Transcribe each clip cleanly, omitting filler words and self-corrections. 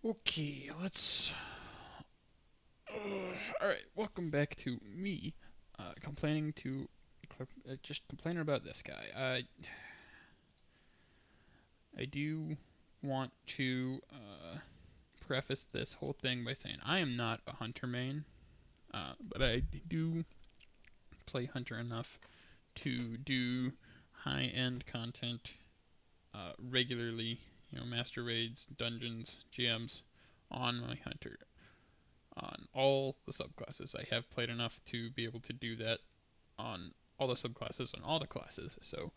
Okay, let's. Alright, welcome back to me complaining to. Just complaining about this guy. I do want to preface this whole thing by saying I am not a Hunter main, but I do play Hunter enough to do high end content regularly, master raids, dungeons, GMs on my Hunter. On all the subclasses. I have played enough to be able to do that on all the subclasses on all the classes. So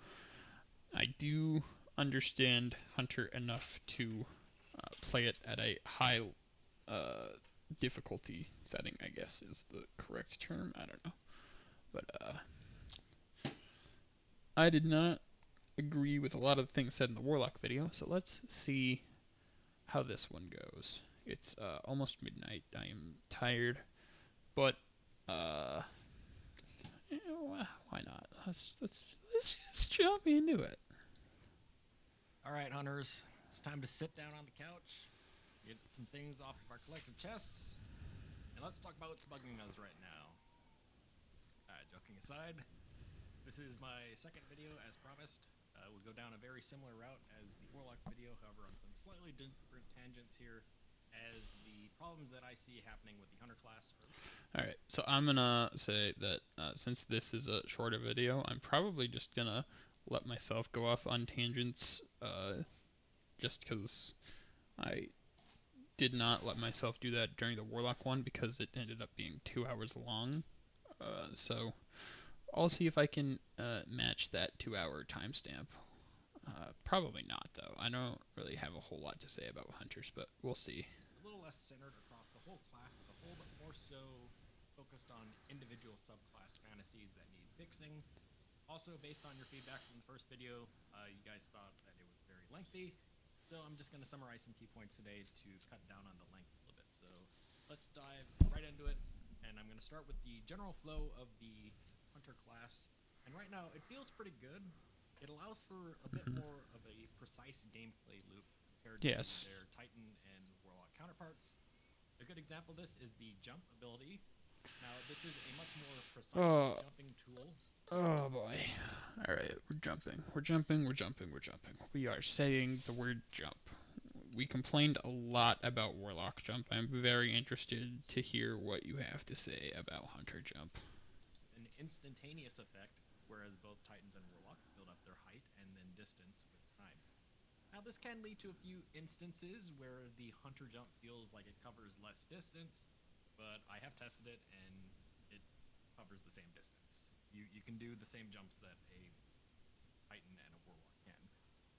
I do understand Hunter enough to play it at a high uh, difficulty setting, I guess is the correct term. I don't know. But I did not agree with a lot of the things said in the Warlock video, so let's see how this one goes. It's almost midnight. I am tired, but uh, why not? Let's just jump into it. All right, hunters, it's time to sit down on the couch, get some things off of our collective chests, and let's talk about what's bugging us right now. All right, joking aside, this is my second video as promised. We'll go down a very similar route as the Warlock video, however, on some slightly different tangents here, as the problems that I see happening with the Hunter class are. Alright, so I'm gonna say that since this is a shorter video, I'm probably just gonna let myself go off on tangents just because I did not let myself do that during the Warlock one because it ended up being 2 hours long. So I'll see if I can match that 2 hour timestamp. Probably not, though. I don't really have a whole lot to say about Hunters, but we'll see. A little less centered across the whole class as a whole, but more so focused on individual subclass fantasies that need fixing. Also, based on your feedback from the first video, you guys thought that it was very lengthy. So I'm just going to summarize some key points today to cut down on the length a little bit. So let's dive right into it. And I'm going to start with the general flow of the Hunter class. And right now, it feels pretty good. It allows for a bit Mm-hmm. more of a precise gameplay loop compared to Yes. their Titan and Warlock counterparts. A good example of this is the jump ability. Now, this is a much more precise Oh, jumping tool. oh boy. Alright, we're jumping. We're jumping, we're jumping, we're jumping. We are saying the word jump. We complained a lot about Warlock Jump. I'm very interested to hear what you have to say about Hunter Jump. An instantaneous effect, whereas both Titans and Warlocks build up their height and then distance with time. Now, this can lead to a few instances where the Hunter jump feels like it covers less distance, but I have tested it and it covers the same distance. You can do the same jumps that a Titan and a Warlock can.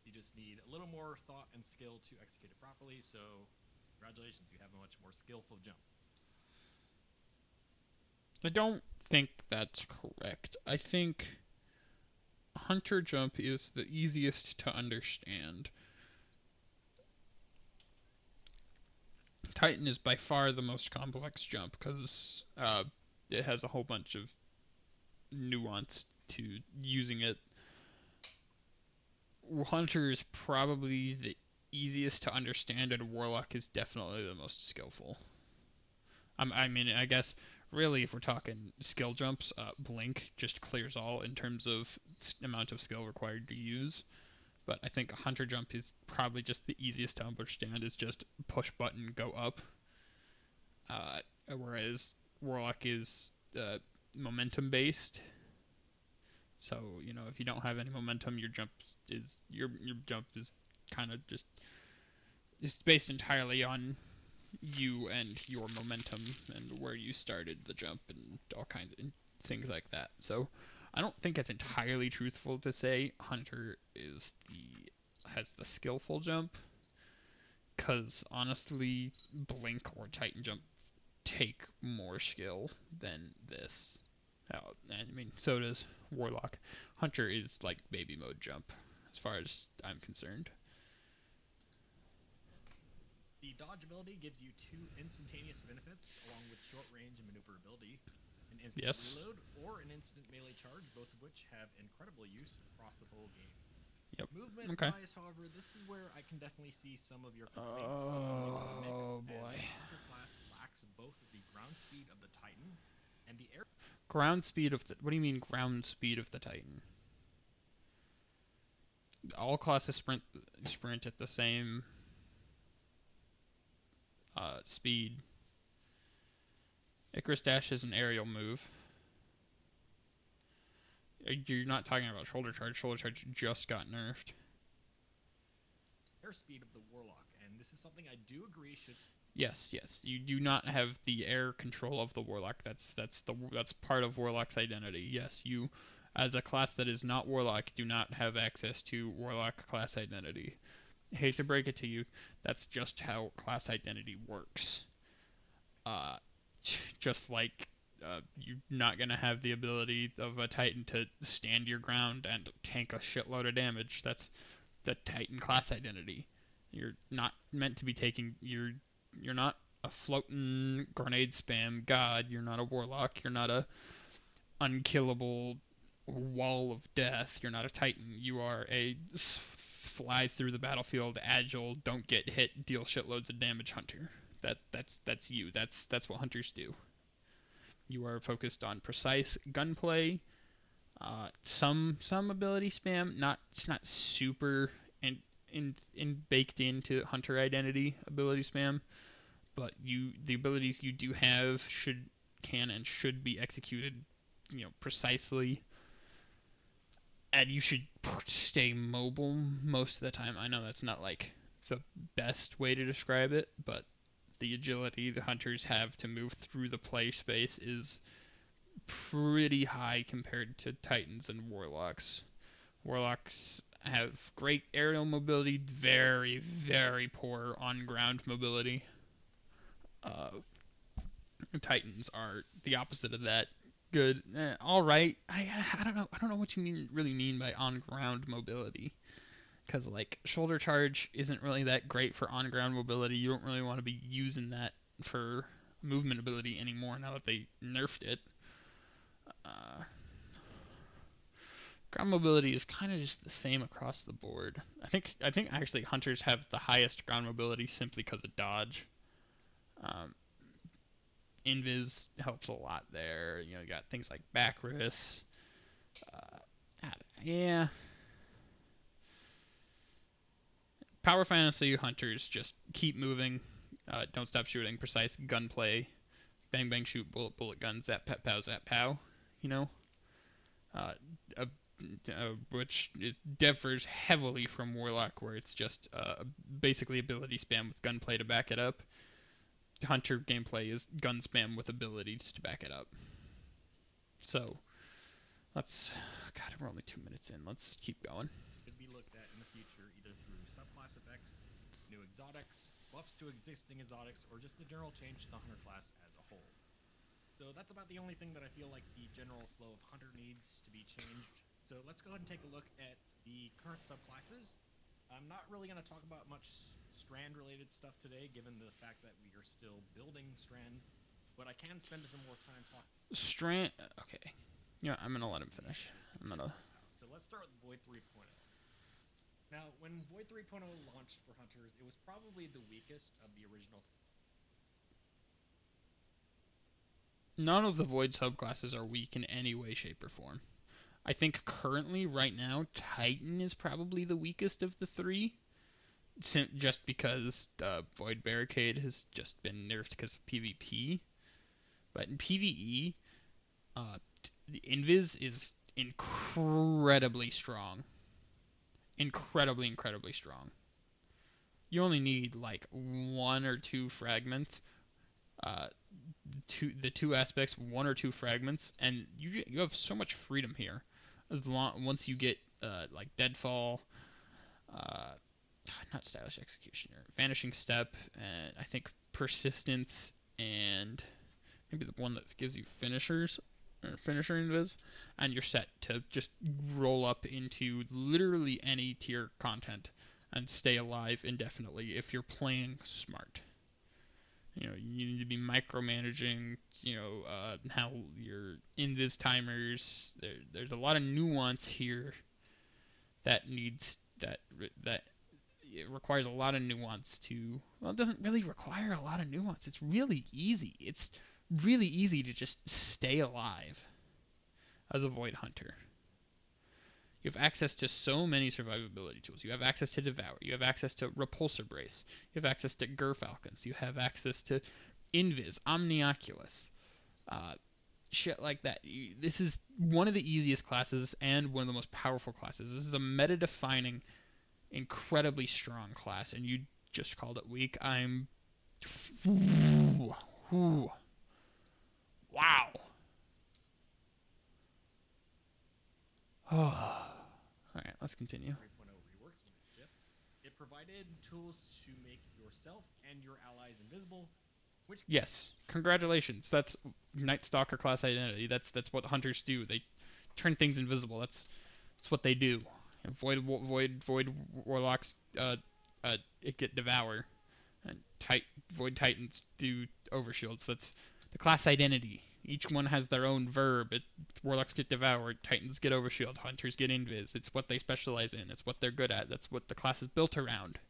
You just need a little more thought and skill to execute it properly, so congratulations, you have a much more skillful jump. I don't think that's correct. I think Hunter Jump is the easiest to understand. Titan is by far the most complex jump because it has a whole bunch of nuance to using it. Hunter is probably the easiest to understand, and Warlock is definitely the most skillful. I mean, I guess really, if we're talking skill jumps, Blink just clears all in terms of amount of skill required to use. But I think a Hunter jump is probably just the easiest to understand. Is just push button, go up. Uh, Whereas Warlock is momentum based. So if you don't have any momentum, your jump is kind of just based entirely on you and your momentum and where you started the jump and all kinds of things like that. So I don't think it's entirely truthful to say Hunter is the has the skillful jump, because honestly, Blink or Titan jump take more skill than this. I mean, so does Warlock. Hunter is like baby mode jump, as far as I'm concerned. The dodge ability gives you two instantaneous benefits along with short range and maneuverability, an instant Yes. reload or an instant melee charge, both of which have incredible use across the whole game. Yep. Movement Okay. wise, however, this is where I can definitely see some of your complaints coming into the mix, Oh as boy. the Hunter class lacks both the ground speed of the Titan and the air. Ground speed of the. What do you mean ground speed of the Titan? All classes sprint at the same speed. Icarus Dash is an aerial move. You're not talking about shoulder charge. Shoulder charge just got nerfed. Airspeed of the Warlock, and this is something I do agree should. Yes, yes. You do not have the air control of the Warlock. That's part of Warlock's identity. Yes, you, as a class that is not Warlock, do not have access to Warlock class identity. I hate to break it to you, that's just how class identity works. Uh, just like you're not gonna have the ability of a Titan to stand your ground and tank a shitload of damage. That's the Titan class identity. You're not meant to be taking. You're not a floating grenade spam god. You're not a warlock. You're not a unkillable wall of death. You're not a Titan. You are a fly through the battlefield, agile, don't get hit, deal shitloads of damage hunter. That's you. That's what hunters do. You are focused on precise gunplay, some ability spam. It's not super in baked into hunter identity ability spam, but the abilities you do have can and should be executed, precisely, and you should stay mobile most of the time. I know that's not like the best way to describe it, but the agility the hunters have to move through the play space is pretty high compared to Titans and Warlocks. Warlocks have great aerial mobility, very, very poor on ground mobility. Uh, Titans are the opposite of that. Good, all right. I don't know. I don't know what you really mean by on ground mobility. Because like shoulder charge isn't really that great for on ground mobility. You don't really want to be using that for movement ability anymore now that they nerfed it. Uh, Ground mobility is kind of just the same across the board. I think actually hunters have the highest ground mobility simply because of dodge. Um, Invis helps a lot there. You got things like Backrus. Yeah, power fantasy hunters just keep moving. Don't stop shooting. Precise gunplay. Bang bang shoot. Bullet bullet gun. Zap pet pow zap pow. You know, uh, uh, which differs heavily from Warlock, where it's just basically ability spam with gunplay to back it up. Hunter gameplay is gun spam with abilities to back it up. So let's. God, we're only 2 minutes in. Let's keep going. Should be looked at in the future either through subclass effects, new exotics, buffs to existing exotics, or just a general change to the hunter class as a whole. So that's about the only thing that I feel like the general flow of hunter needs to be changed. So let's go ahead and take a look at the current subclasses. I'm not really going to talk about much strand related stuff today, given the fact that we are still building strand, but I can spend some more time talking. Strand. Okay. Yeah, I'm gonna let him Yeah, finish. that is the I'm kids gonna. clubhouse. So let's start with Void 3.0. Now, when Void 3.0 launched for hunters, it was probably the weakest of the original. None of the void subclasses are weak in any way, shape, or form. I think currently, right now, Titan is probably the weakest of the three, just because Void Barricade has just been nerfed because of PvP. But in PvE, uh, the Invis is incredibly strong. Incredibly, incredibly strong. You only need like one or two fragments, uh, the two aspects, one or two fragments, and you have so much freedom here. As long once you get like Deadfall, uh, not Stylish Executioner, Vanishing Step, and I think Persistence, and maybe the one that gives you finishers, or finisher invis, and you're set to just roll up into literally any tier content and stay alive indefinitely if you're playing smart. You need to be micromanaging, how your invis timers. There's a lot of nuance here that needs that that it requires a lot of nuance to. Well, it doesn't really require a lot of nuance. It's really easy. It's really easy to just stay alive as a Void Hunter. You have access to so many survivability tools. You have access to Devour. You have access to Repulsor Brace. You have access to Gerfalcons. You have access to Invis, Omnioculus, shit like that. This is one of the easiest classes and one of the most powerful classes. This is a meta-defining, incredibly strong class, and you just called it weak. I'm... Wow. Alright, let's continue. 3.0 reworks when it shipped. It provided tools to make yourself and your allies invisible, which Yes, congratulations. That's Night Stalker class identity. That's what hunters do. They turn things invisible. That's what they do. Void warlocks it get devour, and void titans do overshields. That's the class identity. Each one has their own verb. Warlocks get devoured, titans get overshield, hunters get invis. It's what they specialize in. It's what they're good at. That's what the class is built around.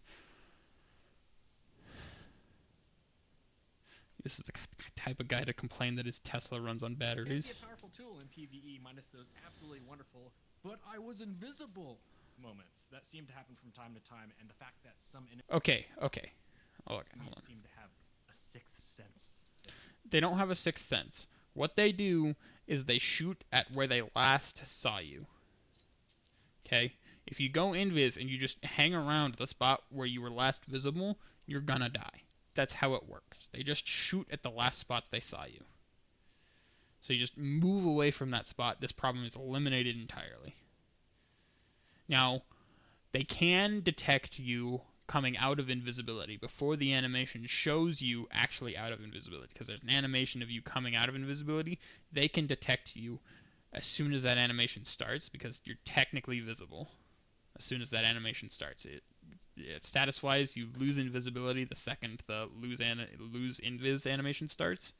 This is the type of guy to complain that his Tesla runs on can be batteries. a powerful tool in PvE, minus those absolutely wonderful, but I was invisible moments that seem to happen from time to time, and the fact that some Okay. Oh, okay, hold enemies on. seem to have a sixth sense. They don't have a sixth sense. What they do is they shoot at where they last saw you. Okay? If you go invis and you just hang around the spot where you were last visible, you're gonna die. That's how it works. They just shoot at the last spot they saw you. So you just move away from that spot. This problem is eliminated entirely. Now, they can detect you coming out of invisibility before the animation shows you actually out of invisibility, because there's an animation of you coming out of invisibility. They can detect you as soon as that animation starts, because you're technically visible as soon as that animation starts. Status wise, you lose invisibility the second the lose invis animation starts,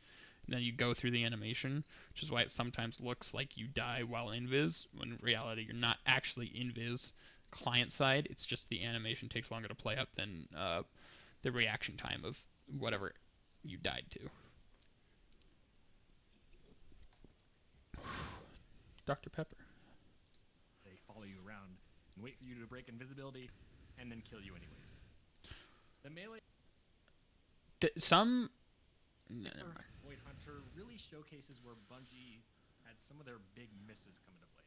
and then you go through the animation, which is why it sometimes looks like you die while invis, when in reality you're not actually invis client side. It's just the animation takes longer to play up than the reaction time of whatever you died to. Dr. Pepper. They follow you around and wait for you to break invisibility, and then kill you anyways. The melee Some Void Hunter really showcases where Bungie had some of their big misses come into play.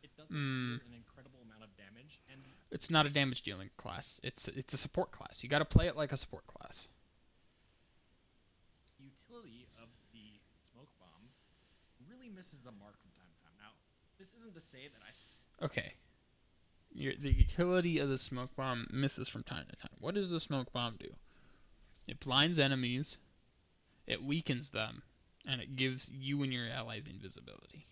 It doesn't deal an incredible amount of damage, and it's not a damage dealing class. It's a support class. You got to play it like a support class. utility of the smoke bomb really misses the mark from time to time. Now, this isn't to say that Okay. The utility of the smoke bomb misses from time to time. What does the smoke bomb do? It blinds enemies, it weakens them, and it gives you and your allies invisibility.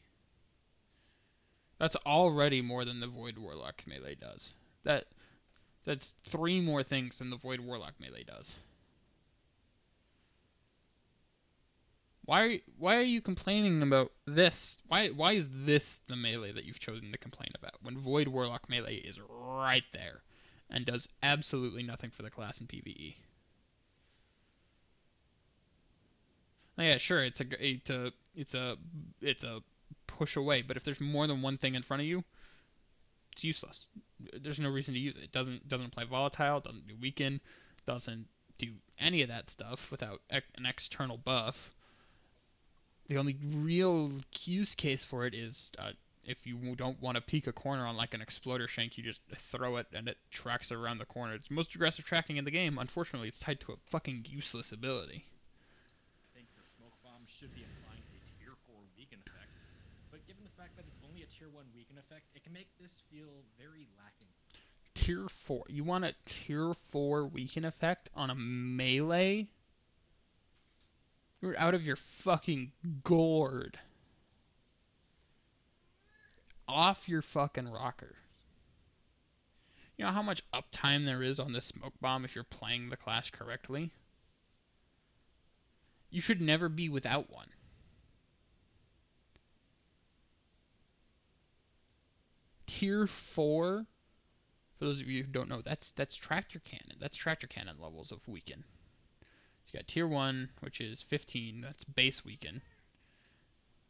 That's already more than the Void Warlock melee does. That's 3 more things than the Void Warlock melee does. Why are you complaining about this? Why is this the melee that you've chosen to complain about when Void Warlock melee is right there and does absolutely nothing for the class in PvE? Oh, yeah, sure, it's a push away, but if there's more than one thing in front of you, it's useless. There's no reason to use it. It doesn't apply volatile, doesn't do weaken, doesn't do any of that stuff without an external buff. The only real use case for it is if you don't want to peek a corner on like an exploder shank, you just throw it and it tracks around the corner. It's the most aggressive tracking in the game. Unfortunately, it's tied to a fucking useless ability. I think the smoke bomb should be applying a tier 4 weaken effect, but given the fact that it's only a tier 1 weaken effect, it can make this feel very lacking. Tier 4. You want a tier 4 weaken effect on a melee? You're out of your fucking gourd. Off your fucking rocker. You know how much uptime there is on this smoke bomb if you're playing the class correctly? You should never be without one. Tier 4 for For those of you who don't know, that's tractor cannon. That's tractor cannon levels of weaken. So you got tier 1, which is 15. That's base weaken.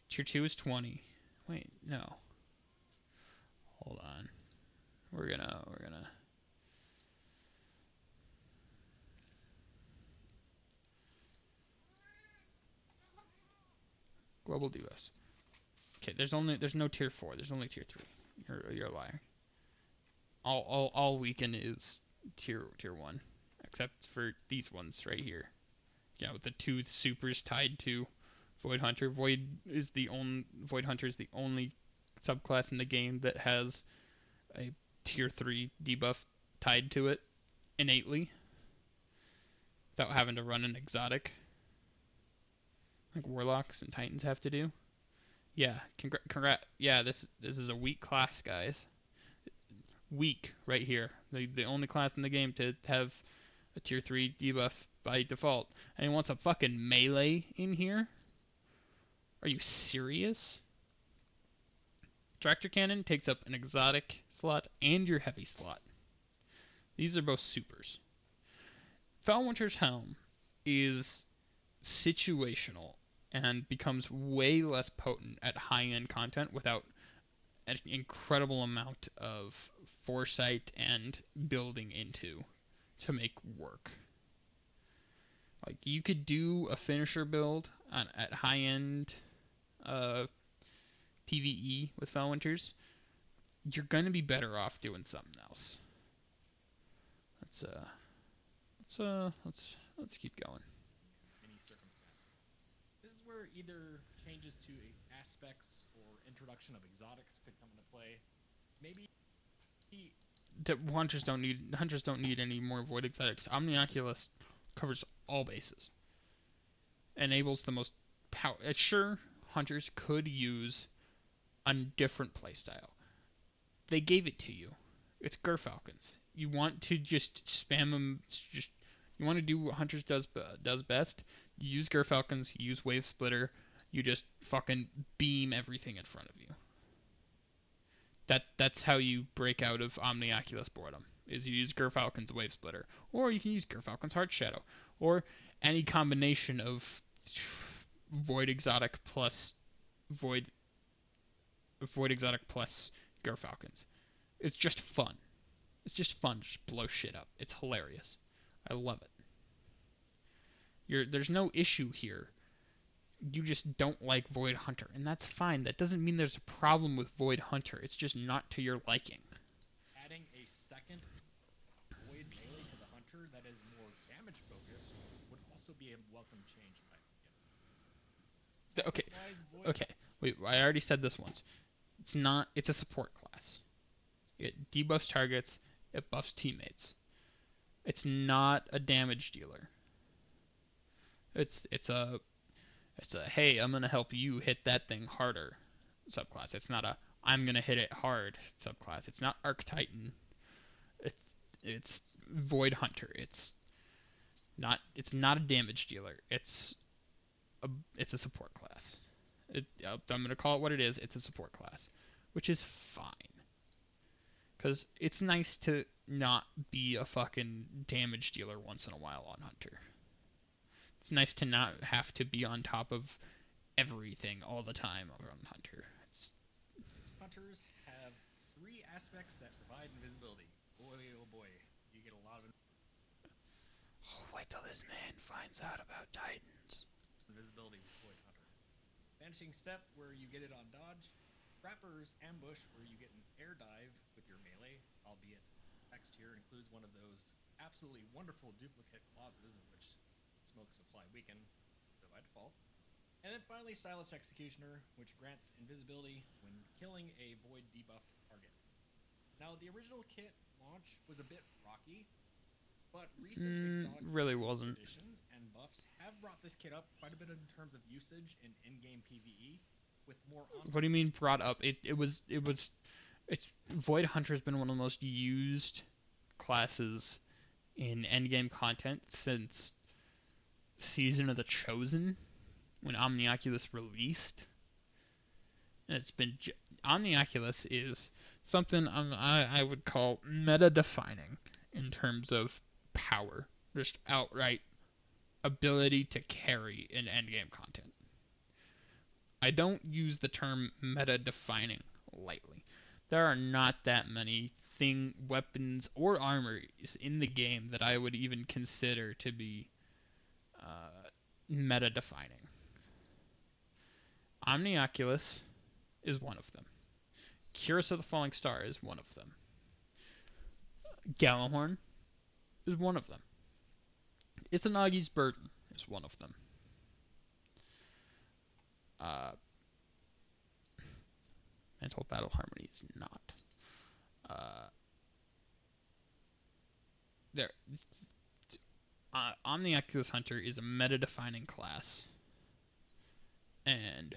Tier 2 is 20. Wait, no. Hold on. We're gonna global debuffs. Okay, there's no tier 4. There's only tier 3. You're a liar. All weaken is tier 1, except for these ones right here. Yeah, with the two supers tied to Void Hunter. Void Hunter is the only subclass in the game that has a tier 3 debuff tied to it innately without having to run an exotic like Warlocks and Titans have to do. Yeah, yeah, this is a weak class, guys. Weak right here. The only class in the game to have a tier 3 debuff by default. And he wants a fucking melee in here? Are you serious? Tractor Cannon takes up an exotic slot and your heavy slot. These are both supers. Felwinter's Helm is situational and becomes way less potent at high-end content without an incredible amount of foresight and building into to make work. Like you could do a finisher build at high-end uh, PVE with Felwinters. You're gonna be better off doing something else. Let's let's keep going. Yeah, any circumstances. This is where either changes to aspects or introduction of exotics could come into play. Maybe Hunters don't need any more void exotics. Omnioculus covers all bases. Enables the most power. Sure, hunters could use a different playstyle. They gave it to you. It's Gerfalcons. You want to just spam them. Just you want to do what hunters does best. You use Gerfalcons. You use Wave Splitter. You just fucking beam everything in front of you. That's how you break out of Omnioculus boredom. Is you use Gerfalcon's Wave Splitter, or you can use Gerfalcon's Heart Shadow, or any combination of Void Exotic plus Void Void Exotic plus Gerfalcons. It's just fun. It's just fun to just blow shit up. It's hilarious. I love it. There's no issue here. You just don't like Void Hunter, and that's fine. That doesn't mean there's a problem with Void Hunter. It's just not to your liking. adding a second void melee to the hunter that is more damage focused would also be a welcome change in my opinion. Okay, Wise void okay. Wait, I already said this once. It's not. It's a support class. It debuffs targets. It buffs teammates. It's not a damage dealer. It's a hey, I'm gonna help you hit that thing harder subclass. It's not a I'm gonna hit it hard subclass. It's not Arc Titan. It's it's Void Hunter. It's not a damage dealer. It's a support class. I'm gonna call it what it is. It's a support class, which is fine. Cause it's nice to not be a fucking damage dealer once in a while on Hunter. It's nice to not have to be on top of everything all the time on Hunter. hunters have three aspects that provide invisibility. Boy, oh boy, you get a lot of Oh, wait till this man finds out about Titans. invisibility with Void Hunter. Vanishing Step, where you get it on dodge. Trapper's Ambush, where you get an air dive with your melee, albeit text here includes one of those absolutely wonderful duplicate clauses in which smokes apply weaken, so by default. And then finally, Stylish Executioner, which grants invisibility when killing a void debuffed target. Now, the original kit launch was a bit rocky, but recent exotic Really release wasn't. additions and buffs have brought this kit up quite a bit in terms of usage in in-game PvE, with more on. What do you mean brought up? It's Void Hunter has been one of the most used classes in endgame content since Season of the Chosen when Omnioculus released. And Omnioculus is something I would call meta-defining in terms of power, just outright ability to carry in endgame content. I don't use the term meta-defining lightly. There are not that many weapons, or armors in the game that I would even consider to be meta-defining. Omnioculus is one of them. Curse of the Falling Star is one of them. Gallahorn is one of them. Ithanagi's Burden is one of them. Uh, Mental Battle Harmony is not. Uh, there, Omnioculus Hunter is a meta-defining class, and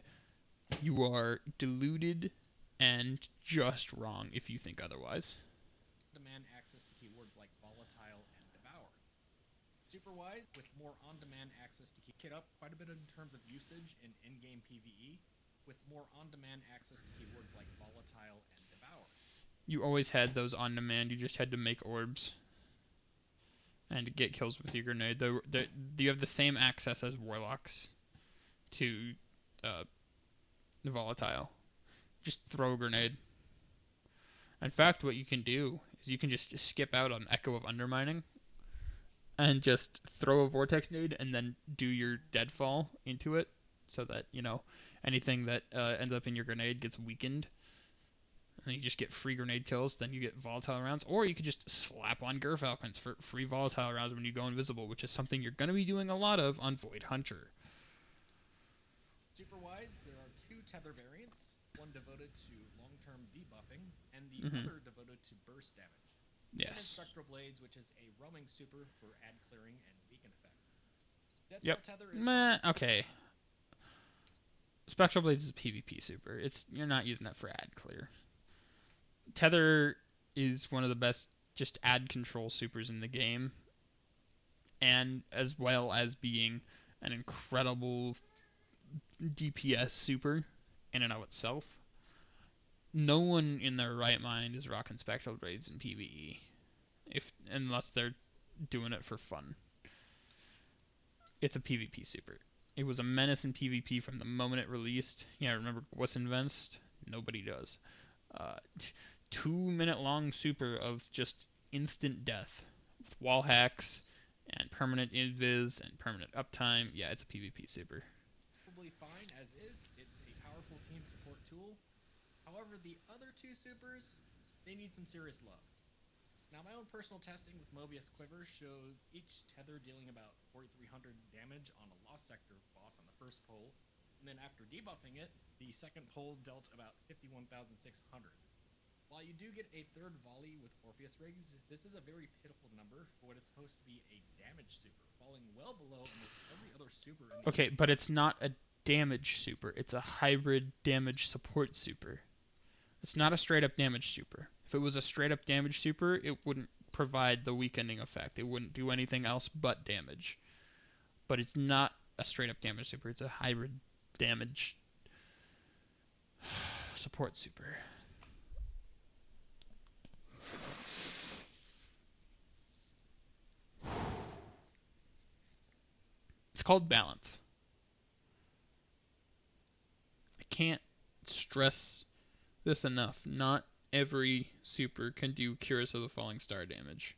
you are deluded and just wrong if you think otherwise. Demand access to keywords like volatile and devour. Superwise, with more on-demand access to kit up quite a bit in terms of usage in in-game PvE, with more on-demand access to keywords like volatile and devour. You always had those on demand. You just had to make orbs and get kills with your grenade. You have the same access as warlocks to uh, volatile. Just throw a grenade. In fact, what you can do is you can just skip out on Echo of Undermining and just throw a vortex nade and then do your deadfall into it, so that anything that ends up in your grenade gets weakened. And you just get free grenade kills, then you get volatile rounds, or you could just slap on Gerfalcons for free volatile rounds when you go invisible, which is something you're going to be doing a lot of on Void Hunter. Superwise, there are two tether variants, one devoted to long-term debuffing, and the Mm-hmm. other devoted to burst damage. One is Yes. Spectral Blades, which is a roaming super for ad clearing and weaken effects. Yep. Deathstar Tether is Meh. Okay. Spectral Blades is a PvP super. You're not using that for ad clear. Tether is one of the best just ad control supers in the game, and as well as being an incredible DPS super in and of itself. No one in their right mind is rocking Spectral Blades in PvE, unless they're doing it for fun. It's a PvP super. It was a menace in PvP from the moment it released. Remember Gwissinvest? Nobody does. Uh, 2 minute long super of just instant death with wall hacks and permanent invis and permanent uptime. Yeah, it's a PvP super. probably fine as is. It's a powerful team support tool. However, the other two supers, they need some serious love. Now, my own personal testing with Mobius Quiver shows each tether dealing about 4,300 damage on a Lost Sector boss on the first pull, and then after debuffing it, the second pull dealt about 51,600. While you do get a third volley with Orpheus Rigs, this is a very pitiful number for what is supposed to be a damage super, falling well below almost every other super in the Okay, game. but it's not a damage super. It's a hybrid damage support super. It's not a straight up damage super. If it was a straight up damage super, it wouldn't provide the weakening effect. It wouldn't do anything else but damage. But it's not a straight up damage super. It's a hybrid damage support super. It's called balance. I can't stress this enough. Not every super can do Curse of the Falling Star damage.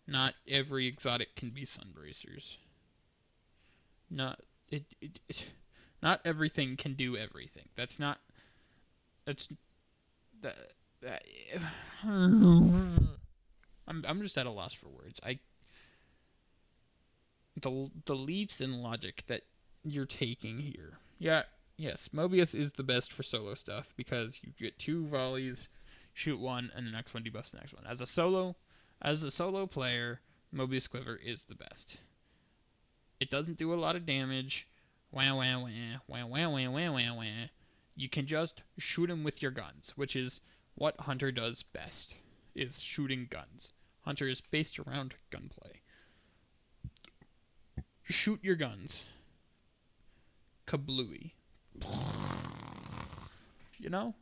Not every exotic can be Sunbracers. Not not everything can do everything. That's that, that I'm just at a loss for words. The leaps in logic that you're taking here. Yeah, yes, Mobius is the best for solo stuff because you get two volleys, shoot one, and the next one debuffs the next one. As a solo player, Mobius Quiver is the best. It doesn't do a lot of damage. Wah wah wah wah wah wah wah wah wah. You can just shoot him with your guns, which is what Hunter does best. Is shooting guns. Hunter is based around gunplay. Shoot your guns. Kablooey. You know?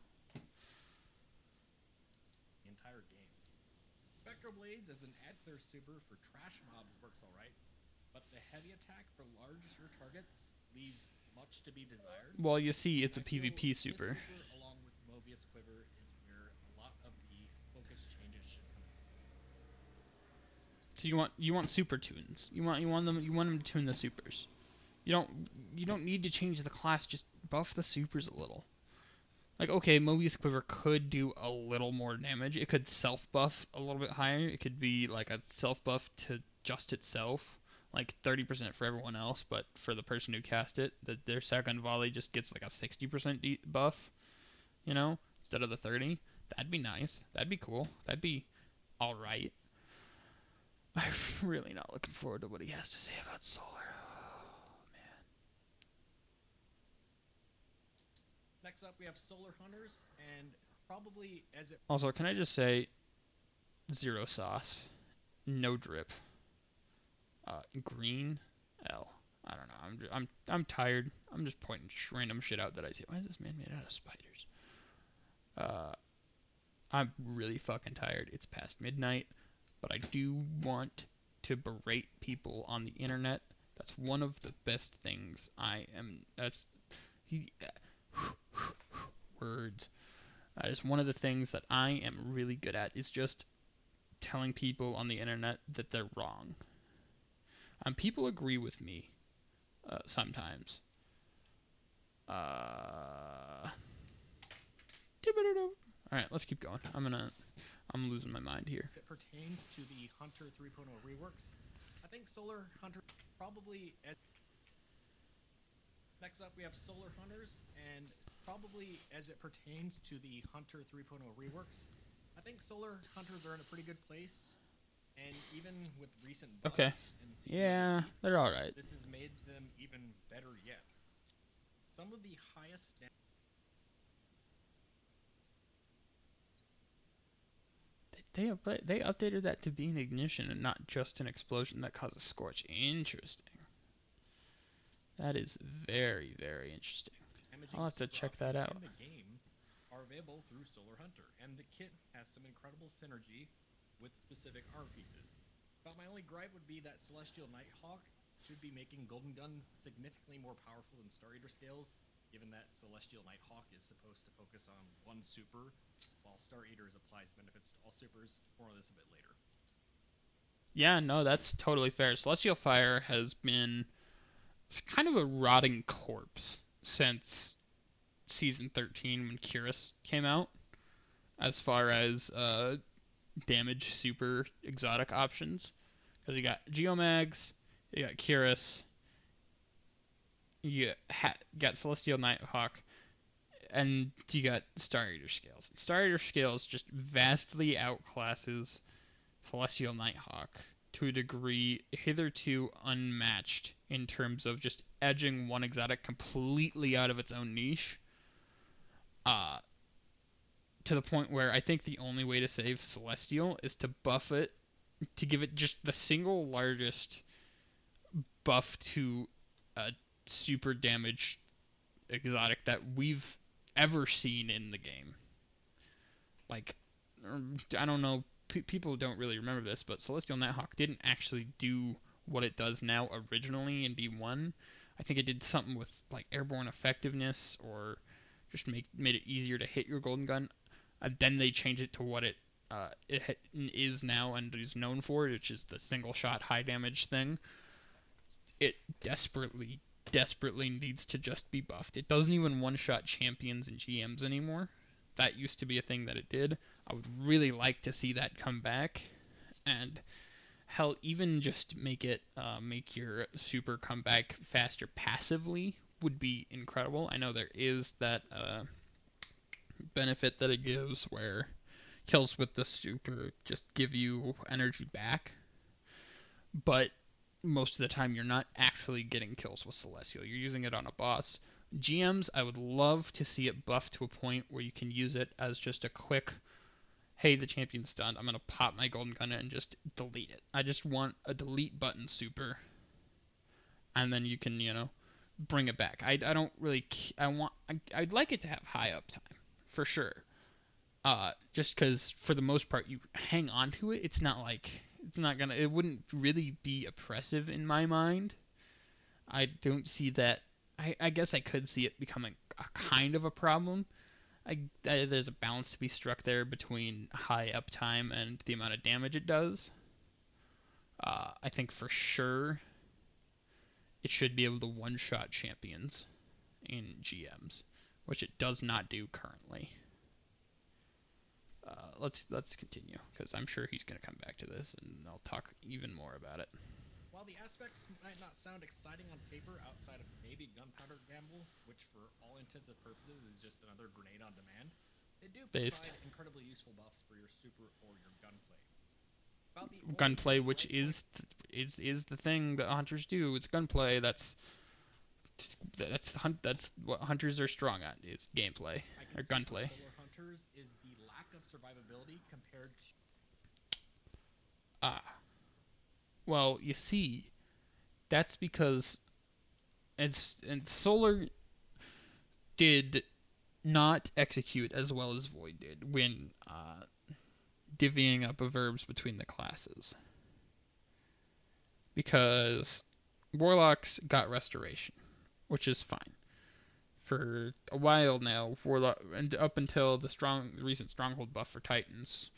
Electro Blades as an add clear super for trash mobs works alright, but the heavy attack for larger targets leaves much to be desired. Well, you see, And it's a I feel PvP this super. super, along with Mobius Quiver, is where a lot of the focus changes should come in. So you want super tunes. You want them to tune the supers. You don't need to change the class. Just buff the supers a little. Like, okay, Mobius Quiver could do a little more damage. It could self buff a little bit higher. It could be like a self buff to just itself, like 30% for everyone else, but for the person who cast it, their second volley just gets like a 60% buff, instead of the 30. That'd be nice. That'd be cool. That'd be alright. I'm really not looking forward to what he has to say about Solar. Oh, man. Next up, we have Solar Hunters, and probably as it Also, can I just say, zero sauce, no drip, green, L. I don't know. I'm tired. I'm just pointing random shit out that I see. Why is this man made out of spiders? Uh, I'm really fucking tired. It's past midnight, but I do want to berate people on the internet. That's one of the best things I am. That's he, words. That is one of the things that I am really good at. Is just telling people on the internet that they're wrong. People agree with me sometimes. Uh, all right, let's keep going. I'm losing my mind here. pertains to the Hunter 3.0 reworks, I think Solar Hunter probably as Next up, we have Solar Hunters, and probably as it pertains to the Hunter 3.0 reworks, I think Solar Hunters are in a pretty good place. And even with recent Okay. buffs and Season of Yeah, Defeat, they're all right. this has made them even better yet. Some of the highest They updated that to be an ignition and not just an explosion that causes scorch. Interesting. That is very, very interesting. I'll damaging have to super check that options out. in the game are available through Solar Hunter, and the kit has some incredible synergy with specific armor pieces. But my only gripe would be that Celestial Nighthawk should be making Golden Gun significantly more powerful than Star Eater scales, given that Celestial Nighthawk is supposed to focus on one super, while Star Eater applies benefits to all supers. More on this a bit later. Yeah, no, that's totally fair. Celestial Fire has been kind of a rotting corpse since season 13 when Curious came out, as far as damage super exotic options. Because you got Geomags, you got Curious, got Celestial Nighthawk, and you got Star Eater scales. Star Eater scales just vastly outclasses Celestial Nighthawk to a degree hitherto unmatched in terms of just edging one exotic completely out of its own niche. Uh, to the point where I think the only way to save Celestial is to buff it, to give it just the single largest buff to a super damage exotic that we've ever seen in the game. Like, I don't know, people don't really remember this, but Celestial Nighthawk didn't actually do what it does now originally in D1. I think it did something with like airborne effectiveness or just made it easier to hit your golden gun. Then they changed it to what it is now and is known for, which is the single shot high damage thing. It desperately needs to just be buffed. It doesn't even one shot champions and GMs anymore. That used to be a thing that it did. I would really like to see that come back, and hell, even just make your super come back faster passively would be incredible. I know there is that benefit that it gives where kills with the super just give you energy back, but most of the time you're not actually getting kills with Celestial. You're using it on a boss. GMs, I would love to see it buffed to a point where you can use it as just a quick, hey, the champion's done. I'm going to pop my golden gun and just delete it. I just want a delete button super. And then you can, bring it back. I don't really, I'd like it to have high uptime, for sure. Just because for the most part you hang on to it. It's not like it's not gonna. It wouldn't really be oppressive in my mind. I don't see that. I guess I could see it becoming a kind of a problem. There's a balance to be struck there between high uptime and the amount of damage it does. I think for sure it should be able to one-shot champions in GMs, which it does not do currently. Let's continue because I'm sure he's going to come back to this and I'll talk even more about it. While the aspects might not sound exciting on paper outside of maybe Gunpowder Gamble, which for all intents and purposes is just another grenade on demand, they do Based provide incredibly useful buffs for your super or your gunplay. About the only gunplay, really which bright point. is the thing that hunters do. It's gunplay. That's what hunters are strong at. It's gameplay I or can see for gunplay. solar hunters is the lack of survivability compared to Ah, well, you see, that's because and solar did not execute as well as Void did when divvying up verbs between the classes because warlocks got restoration, which is fine. For a while now, warlock and up until the recent stronghold buff for titans,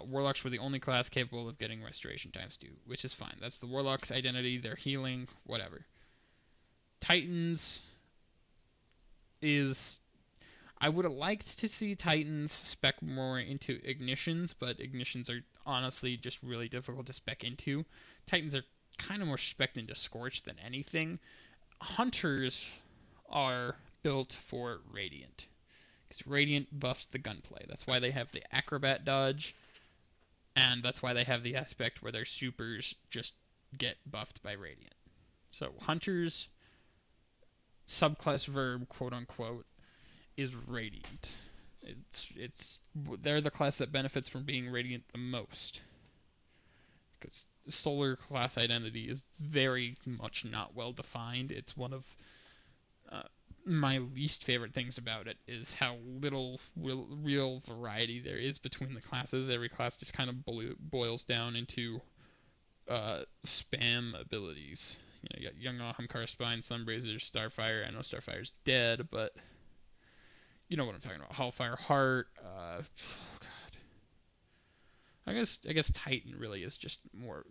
warlocks were the only class capable of getting restoration times 2, which is fine. That's the warlock's identity. They're healing, whatever. Titans is I would have liked to see Titans spec more into ignitions, but ignitions are honestly just really difficult to spec into. Titans are kind of more spec into Scorch than anything. Hunters are built for Radiant, because Radiant buffs the gunplay. That's why they have the Acrobat dodge, and that's why they have the aspect where their supers just get buffed by Radiant. So Hunters subclass verb, quote unquote, is Radiant. It's they're the class that benefits from being Radiant the most because Solar class identity is very much not well defined. It's one of uh, my least favorite things about it is how little real variety there is between the classes. Every class just kind of boils down into spam abilities. You got Young Ahamkar Spine, Sunbrazer, Starfire. I know Starfire's dead, but you know what I'm talking about. Hellfire Heart. Oh God. I guess Titan really is just more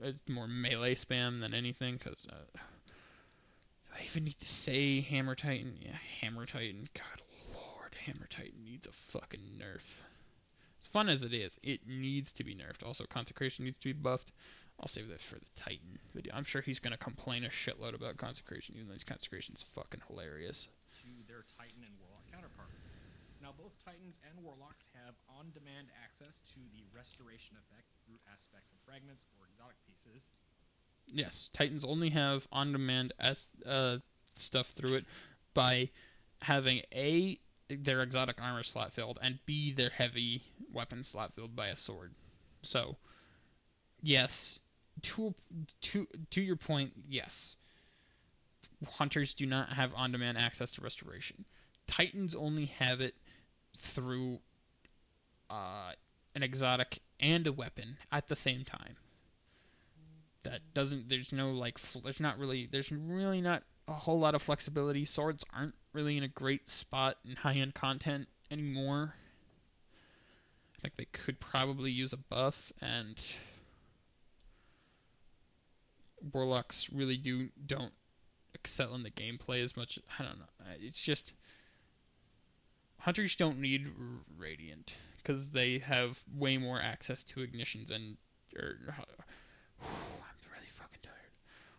melee spam than anything. Cause I even need to say Hammer Titan. Yeah, Hammer Titan. God Lord, Hammer Titan needs a fucking nerf. As fun as it is, it needs to be nerfed. Also, Consecration needs to be buffed. I'll save that for the Titan video. I'm sure he's gonna complain a shitload about Consecration, even though his Consecration's fucking hilarious. to their Titan and Warlock counterparts. Now, both Titans and Warlocks have on demand access to the restoration effect through aspects and fragments or exotic pieces. Yes, Titans only have on-demand as stuff through it by having a their exotic armor slot filled and b their heavy weapon slot filled by a sword. So yes, to to your point, yes, hunters do not have on-demand access to restoration. Titans only have it through uh, an exotic and a weapon at the same time. That doesn't there's no like there's really not a whole lot of flexibility. Swords aren't really in a great spot in high-end content anymore. I think they could probably use a buff, and warlocks really don't excel in the gameplay as much. I don't know. It's just hunters don't need radiant because they have way more access to ignitions and I'm really fucking tired.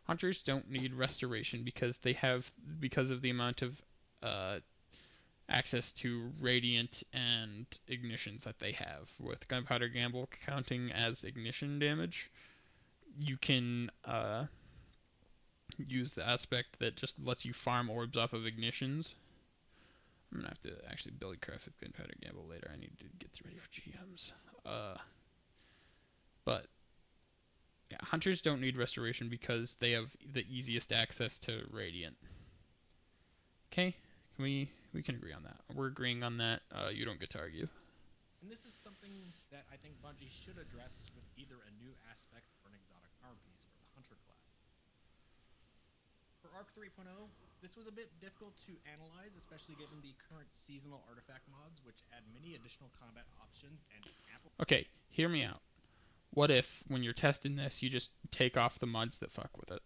Hunters don't need restoration because of the amount of uh, access to radiant and ignitions that they have. With gunpowder gamble counting as ignition damage, you can use the aspect that just lets you farm orbs off of ignitions. I'm gonna have to actually build craft with gunpowder gamble later. I need to get ready for GMs. But yeah, hunters don't need restoration because they have the easiest access to radiant. Okay, we can agree on that. We're agreeing on that. You don't get to argue. And this is something that I think Bungie should address with either a new aspect or an exotic armor piece for the Hunter class. For Arc 3.0, this was a bit difficult to analyze, especially given the current seasonal artifact mods, which add many additional combat options and ample. Okay, hear me out. What if, when you're testing this, you just take off the mods that fuck with it?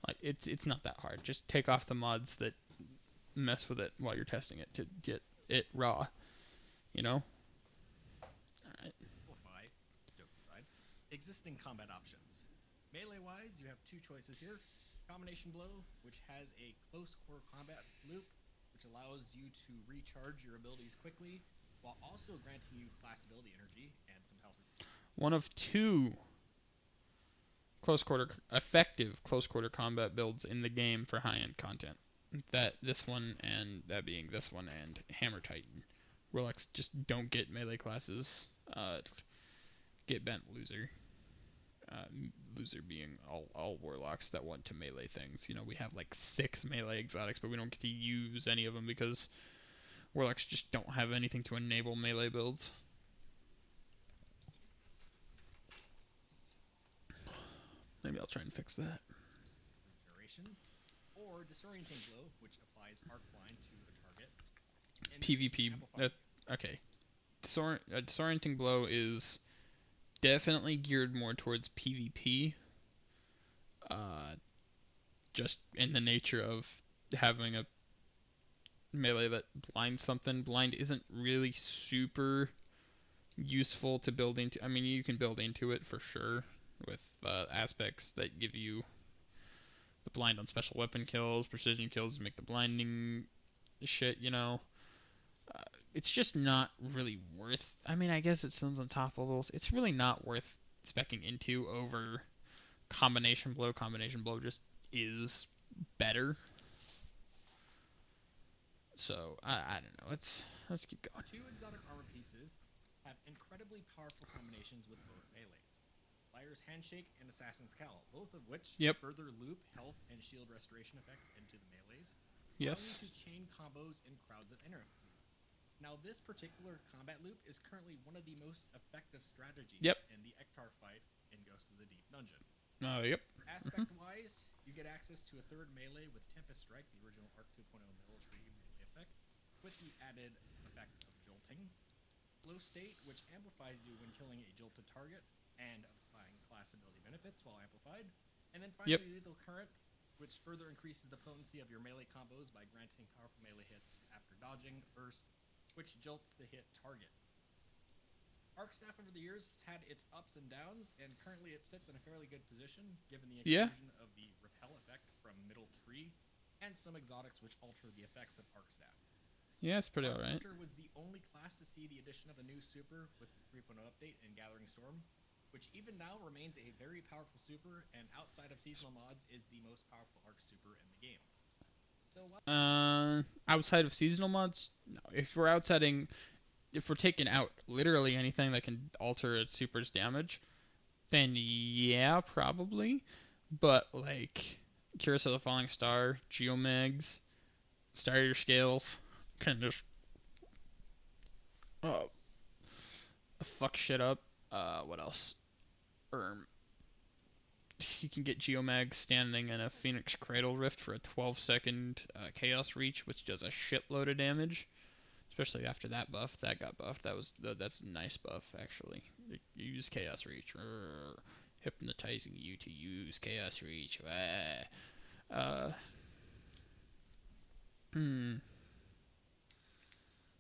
Like it's not that hard. Just take off the mods that mess with it while you're testing it to get it raw. You know? All right. Simplify, jokes aside, existing combat options. Melee wise, you have two choices here: Combination Blow, which has a close quarter combat loop, which allows you to recharge your abilities quickly, while also granting you class ability energy and some health. One of two effective close quarter combat builds in the game for high end content. That being this one and Hammer Titan. Warlocks just don't get melee classes. Get bent loser. Uh, Loser being all warlocks that want to melee things. You know, we have like 6 melee exotics, but we don't get to use any of them because warlocks just don't have anything to enable melee builds. Maybe I'll try and fix that. Regeneration, or Disorienting Blow, which applies Arc Blind to a target. And PvP. amplify. Okay. Disorienting blow is definitely geared more towards PvP. Uh, just in the nature of having a melee that blinds something. Blind isn't really super useful to build into. I mean, you can build into it for sure with aspects that give you the blind on special weapon kills, precision kills, make the blinding shit, you know. Uh, it's just not really worth. I mean, I guess it sounds on top levels. It's really not worth specking into over combination blow. Combination blow just is better. So I don't know. Let's keep going. Two exotic armor pieces have incredibly powerful combinations with both melees: Liar's Handshake and Assassin's Cowl, both of which Yep. further loop health and shield restoration effects into the melees, allowing you Yes. to chain combos in crowds of enemies. Now, this particular combat loop is currently one of the most effective Yep. strategies in the Ektar fight in Ghosts of the Deep Dungeon. Yep. Mm-hmm. Aspect wise, you get access to a third melee with Tempest Strike, the original Arc 2.0 military melee effect, with the added effect of jolting. Flow State, which amplifies you when killing a jolted target and applying class ability benefits while amplified. And then Yep. finally, Lethal Current, which further increases the potency of your melee combos by granting powerful melee hits after dodging, burst, which jolts the hit target. Arc Staff over the years has had its ups and downs, and currently it sits in a fairly good position given the Yeah. inclusion of the repel effect from Middle Tree and some exotics which alter the effects of Arc Staff. Yeah, it's pretty Arc alright. Hunter was the only class to see the addition of a new super with the 3.0 update in Gathering Storm, which even now remains a very powerful super, and outside of seasonal mods is the most powerful Arc super in the game. So while Outside of seasonal mods, no. If we're taking out literally anything that can alter its super's damage, then yeah, probably. But like Curse of the Falling Star, Geomags, Starter Scales, can just uh, fuck shit up. What else? You can get Geomag standing in a Phoenix Cradle Rift for a 12-second Chaos Reach, which does a shitload of damage. Especially after that buff, that got buffed. That's a nice buff actually. You use Chaos Reach, hypnotizing you to use Chaos Reach. Uh, hmm.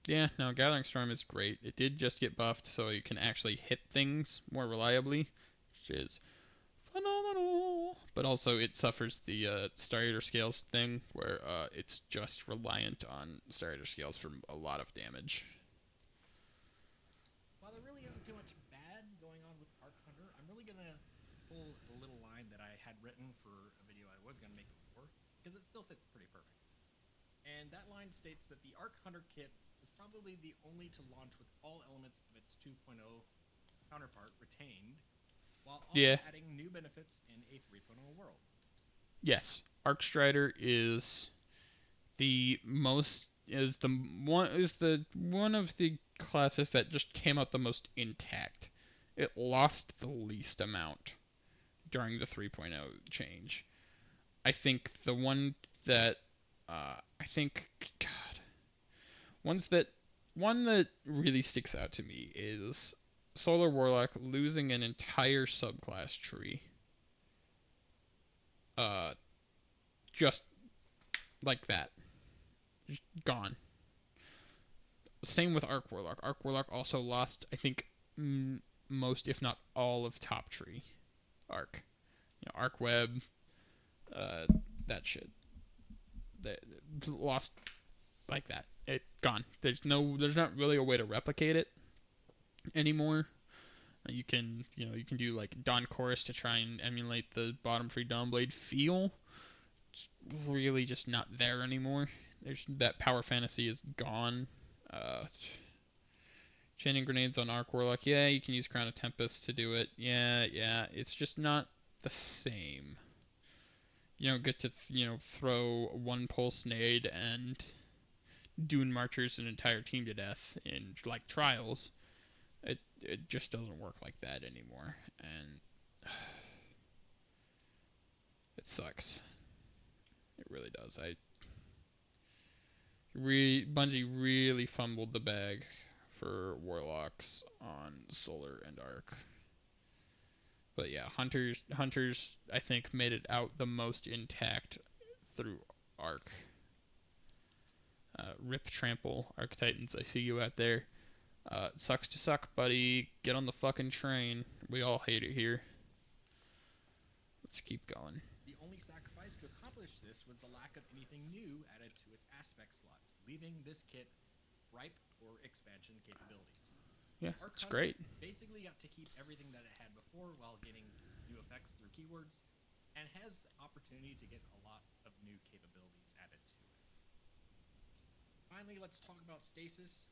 Yeah, no, Gathering Storm is great. It did just get buffed, so you can actually hit things more reliably, which is phenomenal. But also, it suffers the Star Eater Scales thing, where it's just reliant on Star Eater Scales for a lot of damage. there really isn't too much bad going on with Arc Hunter, I'm really gonna pull a little line that I had written for a video I was gonna make before, because it still fits pretty perfect. And that line states that the Arc Hunter kit was probably the only to launch with all elements of its 2.0 counterpart retained, while Yeah, also adding new benefits in a 3.0 world. yes. Arc Strider is The most is the one of the classes that just came out the most intact. It lost the least amount during the 3.0 change. I think the one that I think God ones that one that really sticks out to me is Solar Warlock losing an entire subclass tree. Uh, just like that, just gone. Same with Arc Warlock. Arc Warlock also lost, I think, most, if not all, of Top Tree Arc. Arc Web, uh, that shit. They lost like that. It gone. There's not really a way to replicate it anymore. You can do like Dawn Chorus to try and emulate the bottom tree Dawnblade feel. It's really just not there anymore. There's that power fantasy is gone. Uh, Chaining grenades on Arc Warlock, yeah, you can use Crown of Tempest to do it. Yeah, it's just not the same. You don't get to throw one pulse nade and Dune Marchers an entire team to death in like trials. It just doesn't work like that anymore, and it sucks. It really does. Bungie really fumbled the bag for Warlocks on Solar and Arc. But yeah, Hunters I think made it out the most intact through Arc. Rip Trample, Arc Titans, I see you out there. Sucks to suck, buddy. Get on the fucking train. We all hate it here. Let's keep going. The only sacrifice to accomplish this was the lack of anything new added to its aspect slots, leaving this kit ripe for expansion capabilities. Yeah, Arc it's Hunter great. basically got to keep everything that it had before while getting new effects through keywords, and has opportunity to get a lot of new capabilities added to it. Finally, let's talk about Stasis.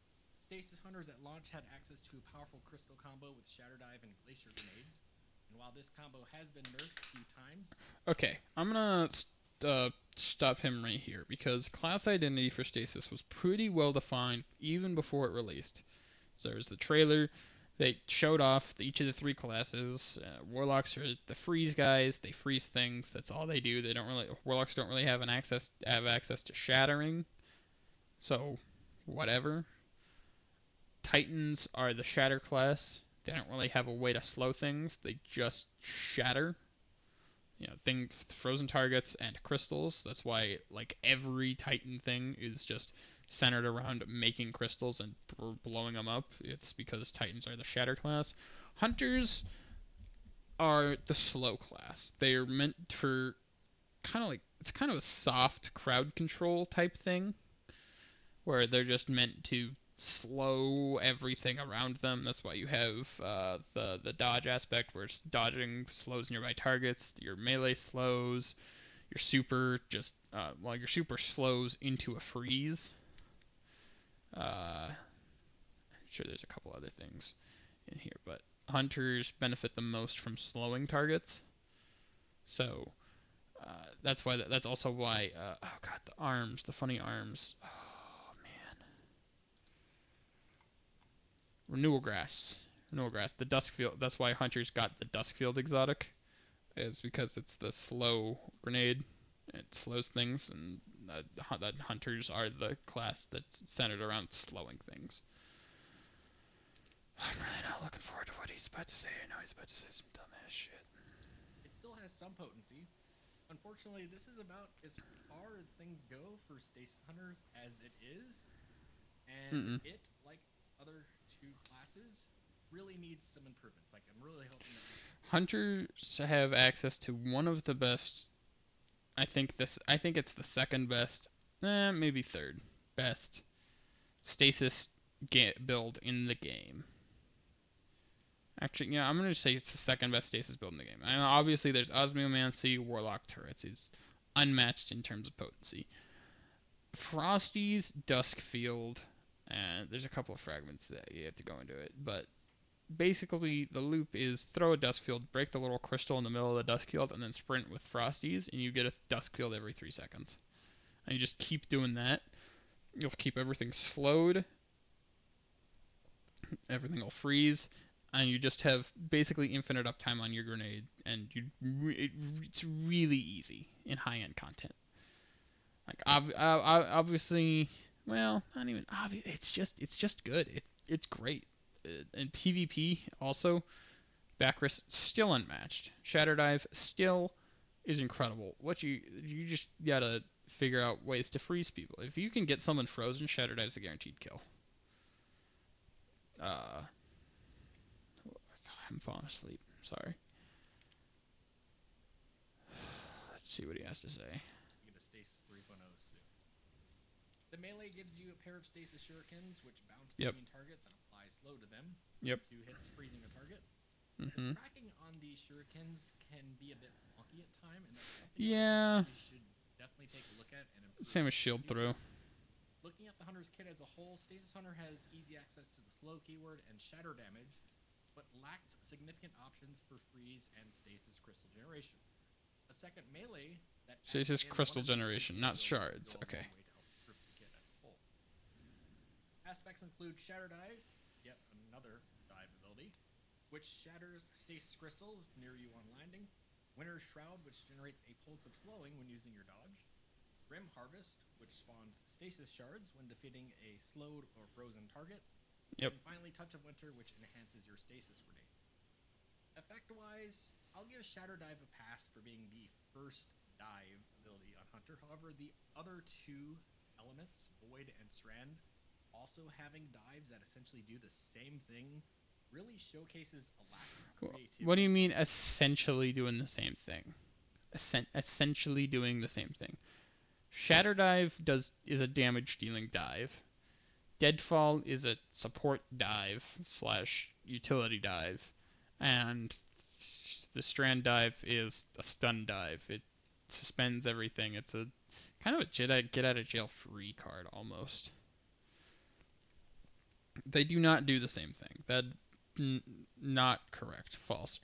Stasis Hunters at launch had access to a powerful crystal combo with Shatter Dive and Glacier Grenades, and while this combo has been nerfed a few times, Okay, I'm gonna stop him right here because class identity for Stasis was pretty well defined even before it released. So there's the trailer. They showed off each of the three classes. Warlocks are the freeze guys. They freeze things. That's all they do. They don't really Warlocks don't really have access to shattering. So whatever. Titans are the shatter class. They don't really have a way to slow things. They just shatter. Frozen targets and crystals. That's why like every Titan thing is just centered around making crystals and blowing them up. It's because Titans are the shatter class. Hunters are the slow class. They are meant for it's kind of a soft crowd control type thing where they're just meant to slow everything around them. That's why you have the dodge aspect, where dodging slows nearby targets. Your melee slows. Your super slows into a freeze. I'm sure there's a couple other things in here, but hunters benefit the most from slowing targets. So that's also why. Oh god, the arms, the funny arms. Oh man. Renewal Grasps. Renewal Grasp. The Duskfield. That's why Hunters got the Duskfield exotic. Is because it's the slow grenade. It slows things, and that Hunters are the class that's centered around slowing things. I'm really not looking forward to what he's about to say. I know he's about to say some dumbass shit. it still has some potency. Unfortunately, this is about as far as things go for Stasis Hunters as it is, and Mm-mm. it, like other two classes, really needs some improvements. Like, I'm really hoping that we can. Hunters have access to one of the best. I think it's the second best, maybe third best stasis build in the game. Actually, yeah, I'm gonna say it's the second best stasis build in the game. And obviously, there's Osmiomancy, Warlock turrets. It's unmatched in terms of potency. Frosty's Duskfield, and there's a couple of fragments that you have to go into it, but basically the loop is throw a Duskfield, break the little crystal in the middle of the Duskfield, and then sprint with Frosties, and you get a Duskfield every 3 seconds. and you just keep doing that. You'll keep everything slowed, everything will freeze, and you just have basically infinite uptime on your grenade, and it's really easy in high-end content. Like obviously, well, not even obvious. It's just good. It's great. And PvP also, Backrest still unmatched. Shatter Dive still is incredible. What you just gotta figure out ways to freeze people. If you can get someone frozen, Shatter Dive's a guaranteed kill. Uh, I'm falling asleep. Sorry. Let's see what he has to say. You get a Stasis 3.0 soon. The melee gives you a pair of Stasis Shurikens, which bounce Yep. between targets and apply slow to them. Yep. 2 hits, freezing a target. The Mhm. tracking on these shurikens can be a bit funky at time, and that's something I think Yeah. you should definitely take a look at and improve Same as in the shield future. throw. Looking at the Hunter's kit as a whole, Stasis Hunter has easy access to the slow keyword and shatter damage, but lacked significant options for freeze and stasis crystal generation. A second melee that adds Stasis in one crystal of these two generation, not capabilities could shards. go a Okay. long way to help improve the kit as a whole. Aspects include Shatter Dive, yet another dive ability, which shatters stasis crystals near you on landing. Winter's Shroud, which generates a pulse of slowing when using your dodge. Grim Harvest, which spawns stasis shards when defeating a slowed or frozen target. Yep. And finally, Touch of Winter, which enhances your stasis grenades. Effect-wise, I'll give Shatter Dive a pass for being the first dive ability on Hunter. However, the other two elements, Void and Strand, also having dives that essentially do the same thing, really showcases a lack of What do you creativity. mean essentially doing the same thing? Essentially doing the same thing. Shatter Dive is a damage dealing dive. Deadfall is a support dive slash utility dive, and the Strand Dive is a stun dive. It suspends everything. It's a kind of a Jedi get out of jail free card almost. They do not do the same thing. That not correct. False.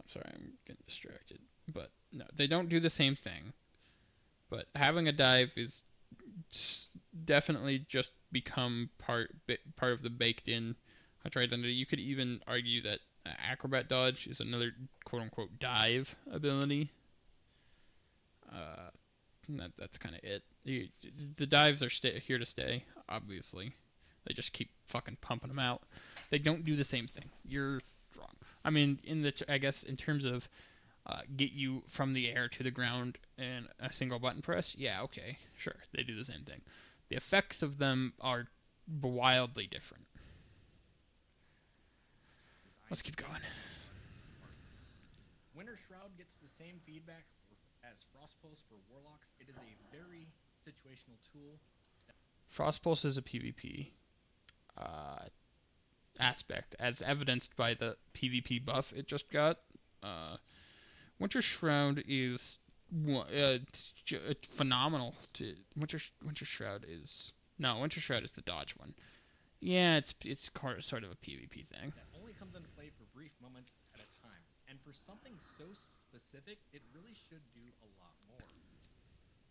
Sorry, I'm getting distracted. But no, they don't do the same thing. But having a dive is definitely just become part of the baked in Hunter identity. You could even argue that acrobat dodge is another quote unquote dive ability. Uh, that's kind of it. The dives are here to stay. Obviously, they just keep fucking pumping them out. They don't do the same thing. You're wrong. I mean, I guess in terms of get you from the air to the ground in a single button press, yeah, okay, sure, they do the same thing. The effects of them are wildly different. Let's keep going. Winter Shroud gets the same feedback as Frost Pulse for Warlocks. It is a very situational tool. Frost Pulse is a PvP uh, aspect, as evidenced by the PvP buff it just got. Uh, Winter Shroud is phenomenal. Winter Shroud is no Winter Shroud is the dodge one. Yeah, it's sort of a PvP thing. That only comes into play for brief moments at a time. And for something so specific, it really should do a lot more.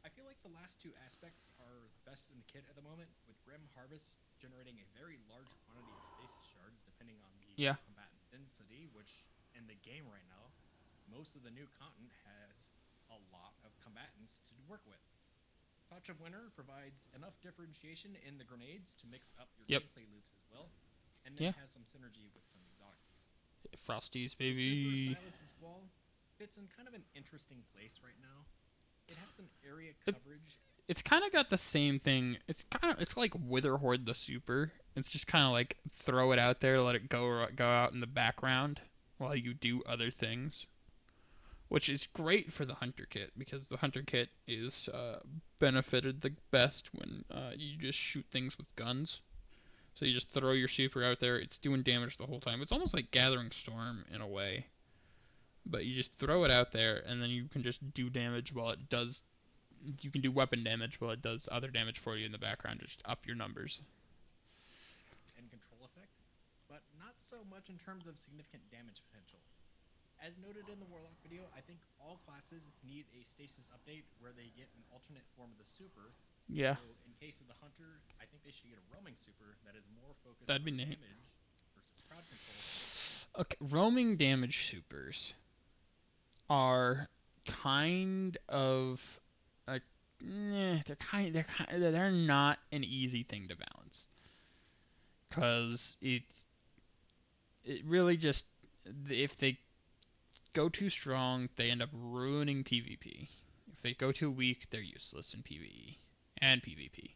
I feel like the last two aspects are the best in the kit at the moment, with Grim Harvest generating a very large quantity of stasis shards depending on the Yeah. combatant density, which in the game right now, most of the new content has a lot of combatants to work with. Touch of Winter provides enough differentiation in the grenades to mix up your Yep. gameplay loops as well, and then Yeah. has some synergy with some exotic pieces. Frosties, The Super baby. Silences Wall fits in kind of an interesting place right now. It has an area It, coverage. it's kind of got the same thing. It's like Witherhoard the Super. It's just kind of like throw it out there, let it go out in the background while you do other things, which is great for the Hunter kit because the Hunter kit is benefited the best when you just shoot things with guns. So you just throw your super out there. It's doing damage the whole time. It's almost like Gathering Storm in a way, but you just throw it out there and then you can just do damage while it does. You can do weapon damage while it does other damage for you in the background. Just up your numbers. And control effect, but not so so much in terms of significant damage potential. As noted in the Warlock video, I think all classes need a stasis update where they get an alternate form of the super. Yeah, So in case of the hunter, I think they should get a roaming super that is more focused that'd be on neat. damage versus crowd control. Okay, roaming damage supers are kind of like they're not an easy thing to balance because it really just if they go too strong, they end up ruining PvP. If they go too weak, they're useless in PvE and PvP.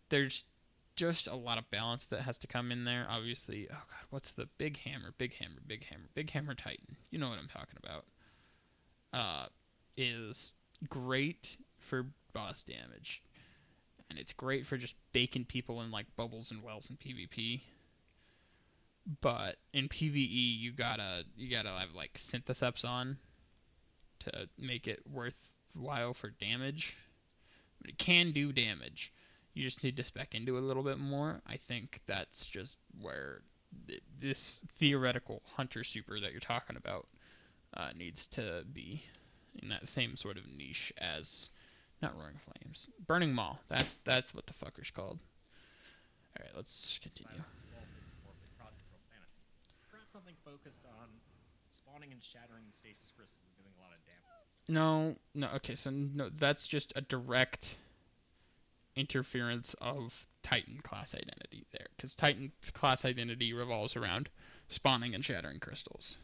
There's just a lot of balance that has to come in there. Obviously, oh god, what's the big hammer? Big hammer, big hammer, big hammer Titan. You know what I'm talking about. Uh, is great for boss damage, and it's great for just baking people in like bubbles and wells in PvP. But in PvE, you gotta have like syntheseps on to make it worthwhile for damage. But it can do damage. You just need to spec into it a little bit more. I think that's just where this theoretical hunter super that you're talking about needs to be in that same sort of niche as not Roaring Flames, Burning Maw. That's what the fucker's called. All right, let's continue. Silas as well fits more of the crowd control fantasy. Perhaps something focused on spawning and shattering stasis crystals and doing a lot of damage. No, no. Okay, so no, that's just a direct interference of Titan class identity there, because Titan class identity revolves around spawning and shattering crystals.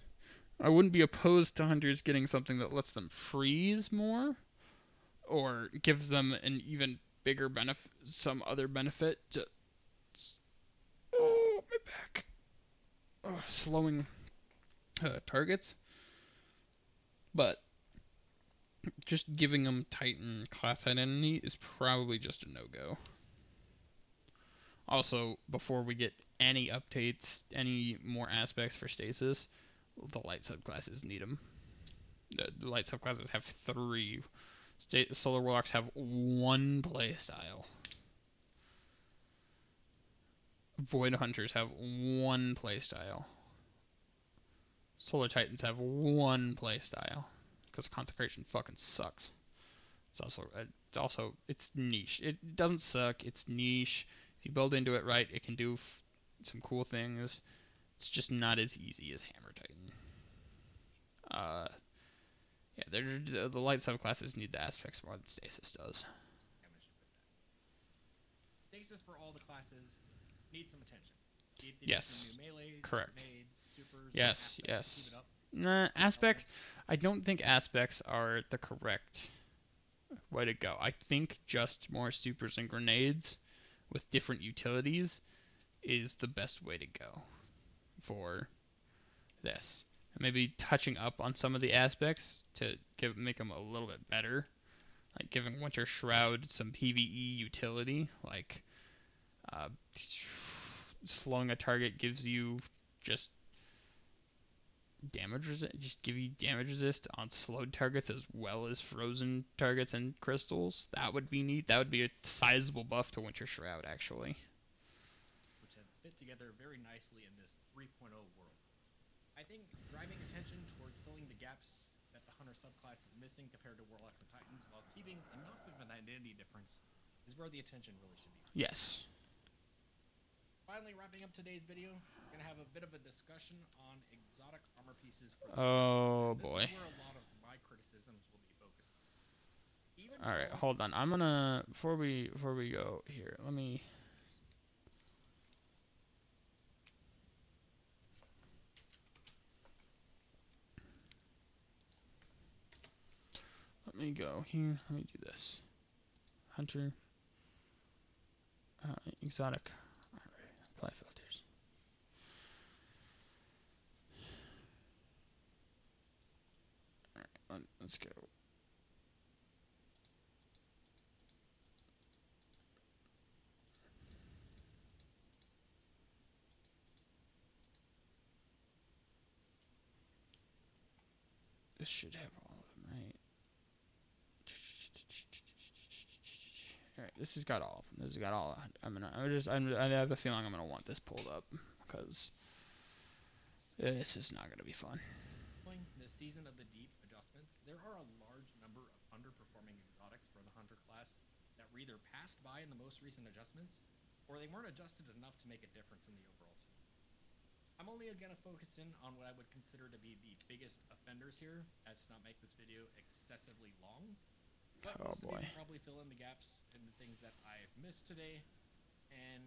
I wouldn't be opposed to hunters getting something that lets them freeze more, or gives them an even bigger benefit, some other benefit to. Oh, my back. Oh, slowing targets, but just giving them Titan class identity is probably just a no-go. Also, before we get any updates, any more aspects for stasis, the light subclasses need them. The light subclasses have three. Solar Warlocks have one playstyle. Void Hunters have one playstyle. Solar Titans have one playstyle. Because Consecration fucking sucks. It's niche. It doesn't suck. It's niche. If you build into it right, it can do some cool things. It's just not as easy as Hammer Titan. Uh, yeah, the light subclasses need the aspects more than Stasis does. Damage with that. Stasis for all the classes needs some attention. Be it they need some new Yes, melees, correct. grenades, supers, and Yes, aspects to keep yes. it up. Nah, aspects. Elements. I don't think aspects are the correct way to go. I think just more supers and grenades with different utilities is the best way to go for this. Maybe touching up on some of the aspects to make them a little bit better, like giving Winter Shroud some PvE utility, like uh, slowing a target gives you just damage resist, just give you damage resist on slowed targets as well as frozen targets and crystals. That would be neat. That would be a sizable buff to Winter Shroud, actually. Which have fit together very nicely in this 3.0 world. I think driving attention towards filling the gaps that the Hunter subclass is missing compared to Warlocks and Titans while keeping enough of an identity difference is where the attention really should be. Yes. Finally, wrapping up today's video, we're going to have a bit of a discussion on exotic armor pieces for the Titans. Oh And this is boy. where a lot of my criticisms will be focused on. Even All right, while hold on. I'm gonna before we go here. Let me go here. Let me do this. Hunter, exotic. All right, apply filters. All right, let's go. This should have all of them, right? All right, this has got all of them. This has got all. I have a feeling I'm gonna want this pulled up because This is not gonna be fun. Following the Season of the Deep adjustments, there are a large number of underperforming exotics for the Hunter class that were either passed by in the most recent adjustments, or they weren't adjusted enough to make a difference in the overall team. I'm only going to focus in on what I would consider to be the biggest offenders here, as to not make this video excessively long. But Oh most of you boy. can probably fill in the gaps and the things that I've missed today, and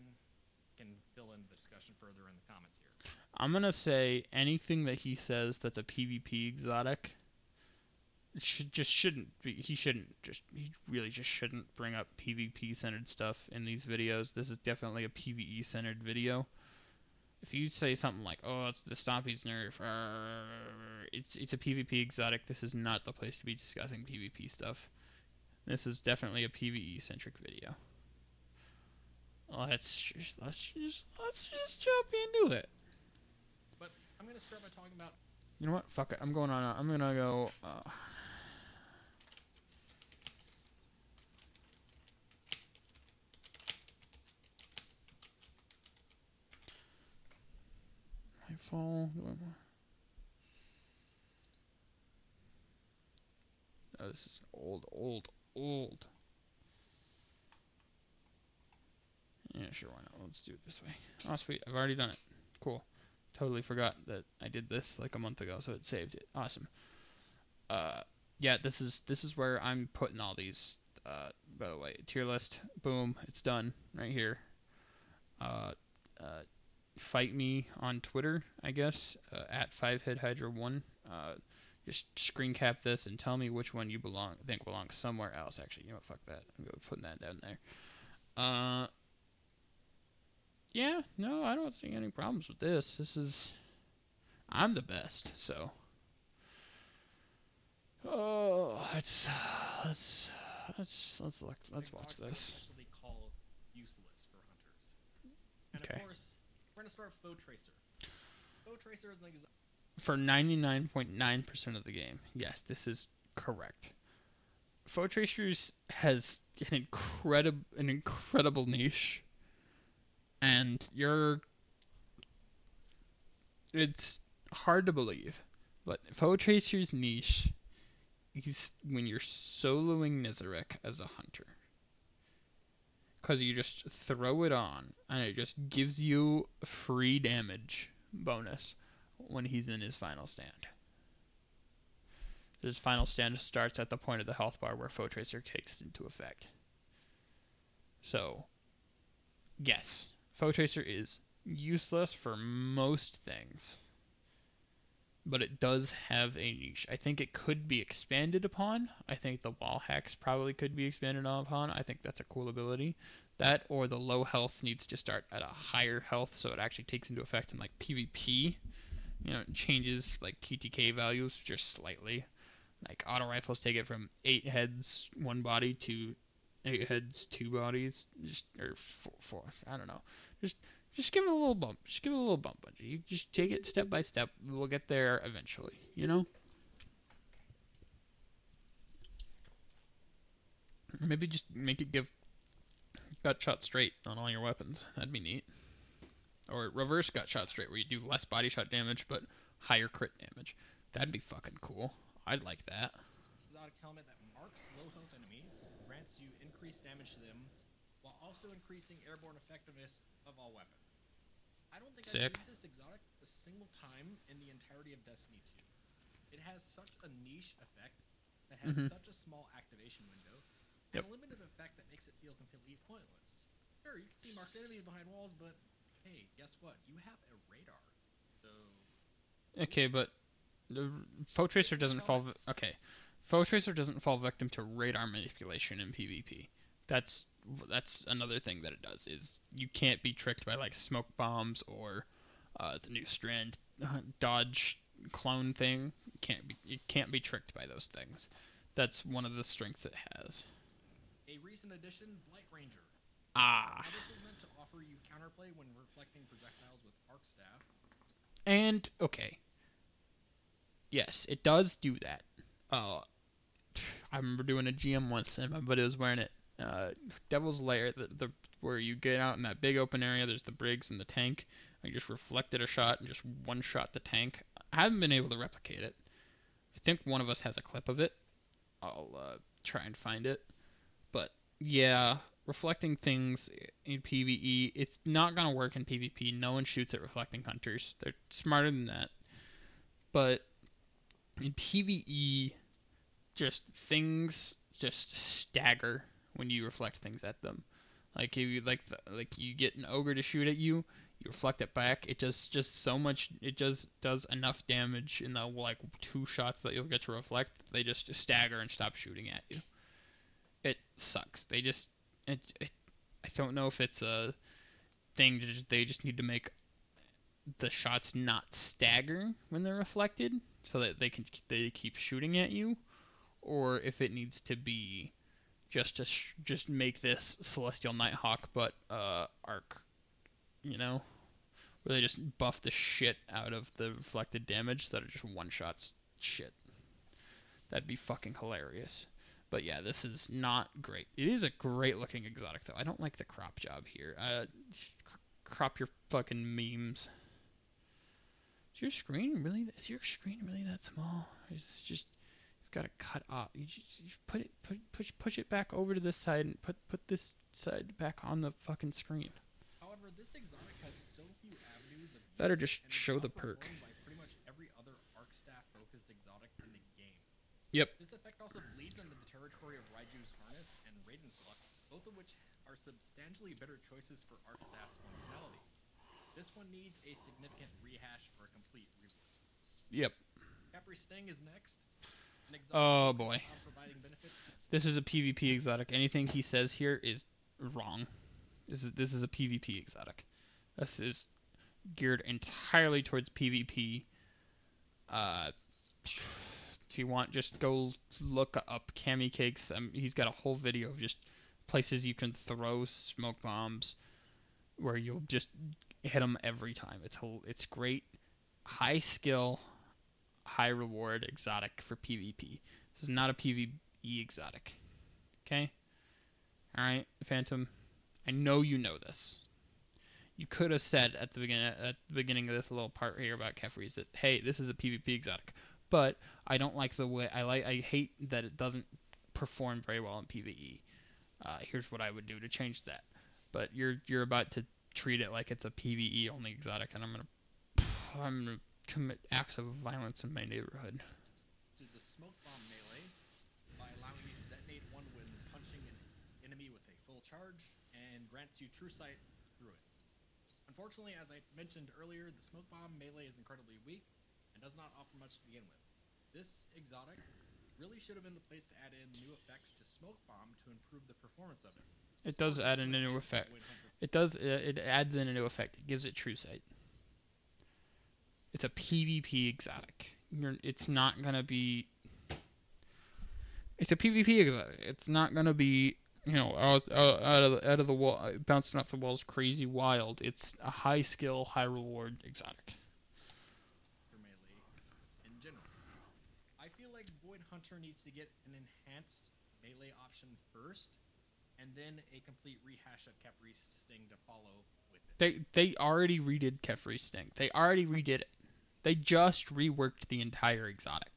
can fill in the discussion further in the comments here. I'm gonna say anything that he says that's a PvP exotic shouldn't be. He really just shouldn't bring up PvP centered stuff in these videos. This is definitely a PvE centered video. If you say something like, "Oh, it's the Stompy's nerf," it's a PvP exotic. This is not the place to be discussing PvP stuff. This is definitely a PvE centric video. Let's just jump into it. But I'm going to start by talking about. You know what? Fuck it. I'm going on. I'm gonna go. My fall. Oh, this is old. Yeah, sure. Why not? Let's do it this way. Oh, sweet. I've already done it. Cool. Totally forgot that I did this like a month ago, so it saved it. Awesome. Uh, yeah. This is where I'm putting all these. By the way, tier list. Boom. It's done right here. Uh, uh, fight me on Twitter, I guess, at 5headhydra1. Just screen cap this and tell me which one you think belongs somewhere else. Actually, you know what? Fuck that. I'm going putting that down there. Uh, yeah, no, I don't see any problems with this. I'm the best, so. Oh, let's watch Exotics I would this. essentially call useless for hunters. And of Okay. course, we're going to start with Foe Tracer. Foe Tracer is an exotic. For 99.9% of the game, yes, this is correct. Foe Tracers has an incredible niche, and it's hard to believe, but Foe Tracer's niche is when you're soloing Nizarek as a hunter, because you just throw it on, and it just gives you free damage bonus when he's in his final stand. His final stand starts at the point of the health bar where Foe Tracer takes into effect. So yes, Foe Tracer is useless for most things, but it does have a niche. I think it could be expanded upon. I think the wall hacks probably could be expanded upon. I think that's a cool ability. That or the low health needs to start at a higher health so it actually takes into effect in like PvP. It changes like TTK values just slightly. Like auto rifles take it from 8 heads, 1 body to 8 heads, 2 bodies, or four. I don't know. Just just give it a little bump. Just give it a little bump, Bungie. You just take it step by step. We'll get there eventually. Maybe just make it give gut shot straight on all your weapons. That'd be neat. Or reverse gut shot straight, where you do less body shot damage but higher crit damage. That'd be fucking cool. I'd like that. Exotic helmet that marks low health enemies, grants you increased damage to them, while also increasing airborne effectiveness of all weapons. I don't think I've Sick. used this exotic a single time in the entirety of Destiny 2. It has such a niche effect that has Mhm. such a small activation window, and Yep. a limited effect that makes it feel completely pointless. Sure, you can see marked enemies behind walls, but hey, guess what? You have a radar. So, Okay, cool. but the Foe Moving Tracer to doesn't fall. exotics. Okay, Foe Tracer doesn't fall victim to radar manipulation in PvP. That's that's another thing that it does is you can't be tricked by like smoke bombs or the new strand dodge clone thing. You can't be tricked by those things. That's one of the strengths it has. A recent addition, Blight Ranger. Ah, Now, this was meant to offer you counterplay when reflecting projectiles with Arc Staff. and okay, yes, it does do that. Uh, I remember doing a GM once, and my buddy was wearing it. Devil's Lair, the where you get out in that big open area. There's the Briggs and the tank. I just reflected a shot and just one shot the tank. I haven't been able to replicate it. I think one of us has a clip of it. I'll try and find it. But yeah, reflecting things in PvE, it's not gonna work in PvP. No one shoots at reflecting hunters. They're smarter than that. But in PvE, just things just stagger when you reflect things at them. Like if you like you get an ogre to shoot at you, you reflect it back. It does just so much. It just does enough damage in the like 2 shots that you'll get to reflect. They just stagger and stop shooting at you. It sucks. It I don't know if it's a thing. They just need to make the shots not stagger when they're reflected, so that they keep shooting at you, or if it needs to be just make this Celestial Nighthawk but arc, you know, where they just buff the shit out of the reflected damage that are just one shots shit. That'd be fucking hilarious. But yeah, this is not great. It is a great looking exotic though. I don't like the crop job here. Crop your fucking memes. Is your screen really that small? Or is this just you've got to cut off? You put it push it back over to this side and put this side back on the fucking screen. However, this exotic has so few avenues of Better use just and is show the perk. outperformed by pretty much every other arc staff focused exotic in the game. Yep. This effect also bleeds into the territory of Raiju's Harness and Raiden Flux, both of which are substantially better choices for arc staff's functionality. This one needs a significant rehash for a complete rework. Yep. Capri Sting is next, an exotic Oh focused boy. on providing benefits. This is a PvP exotic. Anything he says here is wrong. This is a PvP exotic. This is geared entirely towards PvP. Uh, if you want, just go look up Cami Cakes. He's got a whole video of just places you can throw smoke bombs where you'll just hit them every time. It's great. High skill, high reward exotic for PvP. This is not a PvE exotic. Okay? Alright, Phantom. I know you know this. You could have said at the beginning of this little part here about Kefries that hey, this is a PvP exotic, but I don't like the way I hate that it doesn't perform very well in PvE. Here's what I would do to change that. But you're about to treat it like it's a PvE only exotic, and I'm gonna commit acts of violence in my neighborhood. To the Smoke Bomb melee by allowing you to detonate one when punching an enemy with a full charge and grants you true sight through it. Unfortunately, as I mentioned earlier, the Smoke Bomb melee is incredibly weak and does not offer much to begin with. This exotic really should have been the place to add in new effects to Smoke Bomb to improve the performance of it. It Or does just add in a switch new to effect. Void Hunter. It does. It adds in a new effect. It gives it true sight. It's a PvP exotic. It's not gonna be. It's a PvP exotic. It's not gonna be out of the wall, bouncing off the walls, crazy wild. It's a high skill, high reward exotic. Melee in general. I feel like Void Hunter needs to get an enhanced melee option first, and then a complete rehash of Capri's Sting to follow with it. They already redid Kefri's Sting. They already redid it. They just reworked the entire exotic.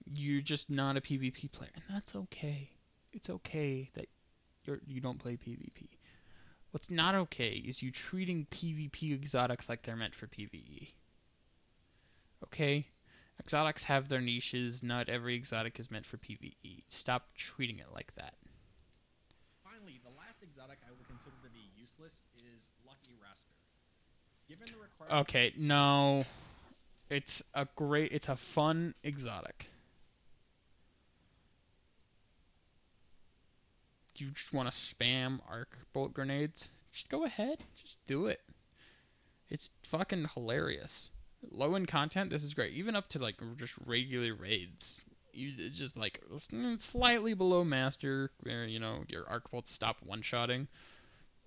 You're just not a PvP player, and that's okay. It's okay that you don't play PvP. What's not okay is you treating PvP exotics like they're meant for PvE. Okay? Exotics have their niches. Not every exotic is meant for PvE. Stop treating it like that. Finally, the last exotic I would consider to be useless is Lucky Raspberry. Given the requirement. Okay, no. It's a fun exotic. You just want to spam arc bolt grenades? Just go ahead. Just do it. It's fucking hilarious. Low in content, this is great. Even up to like just regular raids. It's just like slightly below master, where your arc bolts stop one-shotting.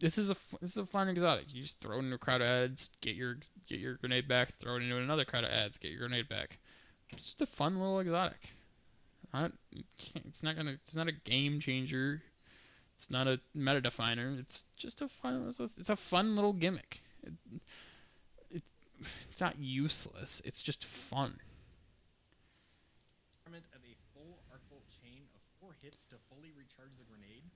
This is a fun exotic. You just throw it into a crowd of ads, get your grenade back, throw it into another crowd of ads, get your grenade back. It's just a fun little exotic. It's not a game changer. It's not a meta definer. It's just a fun. It's a fun little gimmick. It, it's not useless. It's just fun. Of a full arc bolt chain of 4 hits to fully recharge the grenade,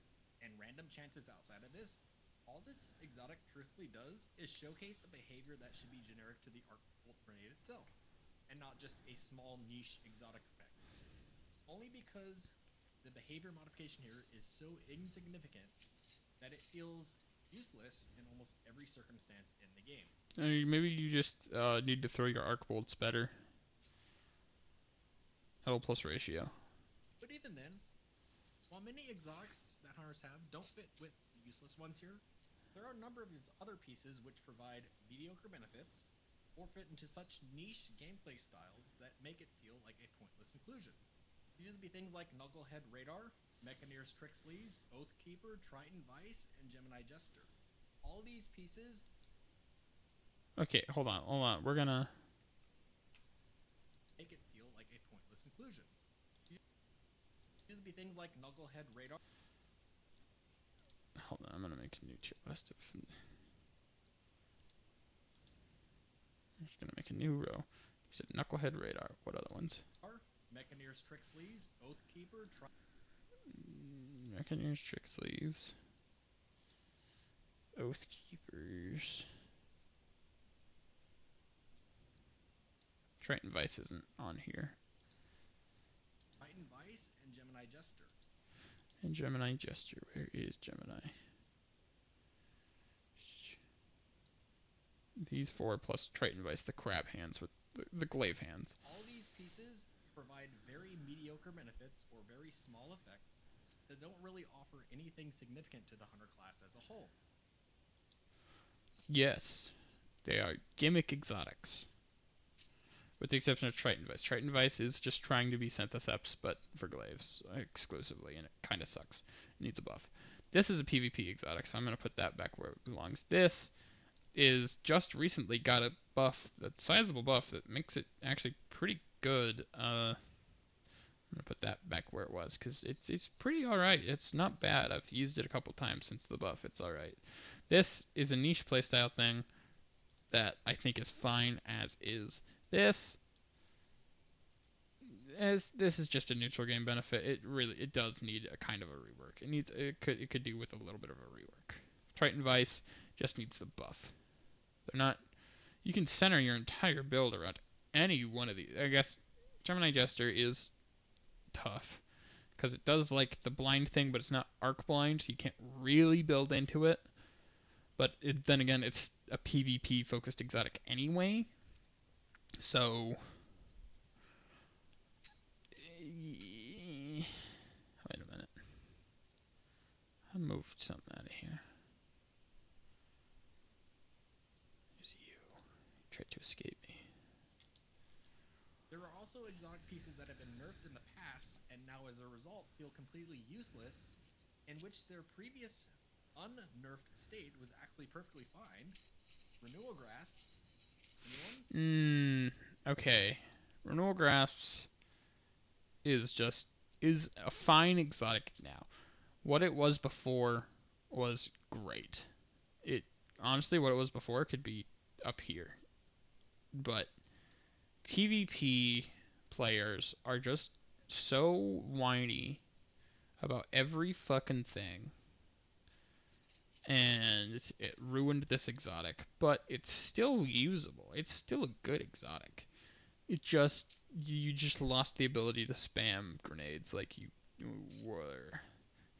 and random chances outside of this, all this exotic truthfully does is showcase a behavior that should be generic to the arc bolt grenade itself, and not just a small niche exotic effect. Only because the behavior modification here is so insignificant that it feels useless in almost every circumstance in the game. I mean, maybe you just need to throw your arc bolts better. L plus ratio. But even then, while many exotics that hunters have don't fit with the useless ones here, there are a number of other pieces which provide mediocre benefits or fit into such niche gameplay styles that make it feel like a pointless inclusion. These would be things like Knucklehead Radar, Mechaneer's Trick Sleeves, Oathkeeper, Triton Vice, and Gemini Jester. All these pieces Okay, hold on. We're gonna. make it feel like a pointless inclusion. These would be things like Knucklehead Radar. Hold on, I'm gonna make a new tier list of. I'm just gonna make a new row. You said Knucklehead Radar. What other ones? Mechaneer's Trick Sleeves, Oathkeeper, Mechaneer's Trick Sleeves. Oathkeepers. Triton Vice isn't on here. Triton Vice, and Gemini Jester. And Gemini Jester. Where is Gemini? These four plus Triton Vice, the crab hands with the glaive hands. All these pieces provide very mediocre benefits or very small effects that don't really offer anything significant to the hunter class as a whole. Yes, they are gimmick exotics. With the exception of Triton Vice. Triton Vice is just trying to be Syntheseps, but for glaives exclusively, and it kind of sucks. It needs a buff. This is a PvP exotic, so I'm going to put that back where it belongs. This is just recently got a buff, a sizable buff that makes it actually pretty good. I'm gonna put that back where it was because it's pretty alright. It's not bad. I've used it a couple times since the buff. It's alright. This is a niche playstyle thing that I think is fine as is. This this is just a neutral game benefit. It does need a kind of a rework. It could do with a little bit of a rework. Triton Vice just needs the buff. They're not. You can center your entire build around any one of these. I guess Gemini Jester is tough because it does like the blind thing, but it's not arc blind, so you can't really build into it. But then again, it's a PvP focused exotic anyway, so wait a minute. I moved something out of here. There's you. Tried to escape me. There are also exotic pieces that have been nerfed in the past and now as a result feel completely useless, in which their previous unnerfed state was actually perfectly fine. Renewal Grasps. Anyone? Okay. Renewal Grasps is just is a fine exotic now. What it was before was great. It honestly, what it was before could be up here, but PvP players are just so whiny about every fucking thing, and it ruined this exotic. But it's still usable. It's still a good exotic. It just you just lost the ability to spam grenades like you were.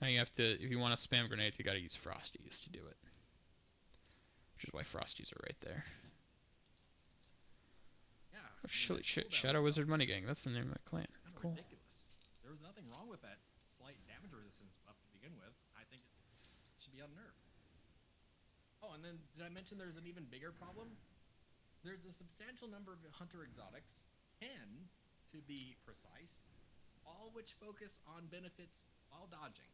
Now you have to, if you want to spam grenades, you got to use Frosties to do it, which is why Frosties are right there. Yeah, Oh, I mean shit, that cooldown Shadow buff Wizard Money is Gang. That's the name of my clan. kind of Cool. ridiculous. There was nothing wrong with that slight damage resistance buff to begin with. I think it should be unnerved. Oh, and then did I mention there's an even bigger problem? There's a substantial number of hunter exotics, 10 to be precise, all which focus on benefits while dodging.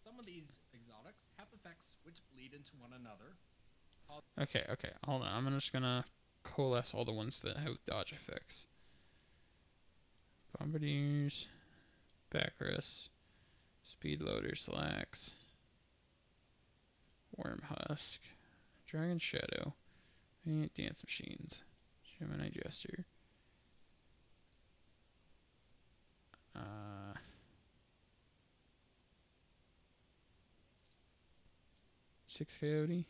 Some of these exotics have effects which bleed into one another. Okay, hold on. I'm just gonna coalesce all the ones that have dodge effects. Bombardiers, Bacchus, Speedloader, Slacks. Worm Husk, Dragon Shadow, Dance Machines, Gemini Jester, 6 Coyote. You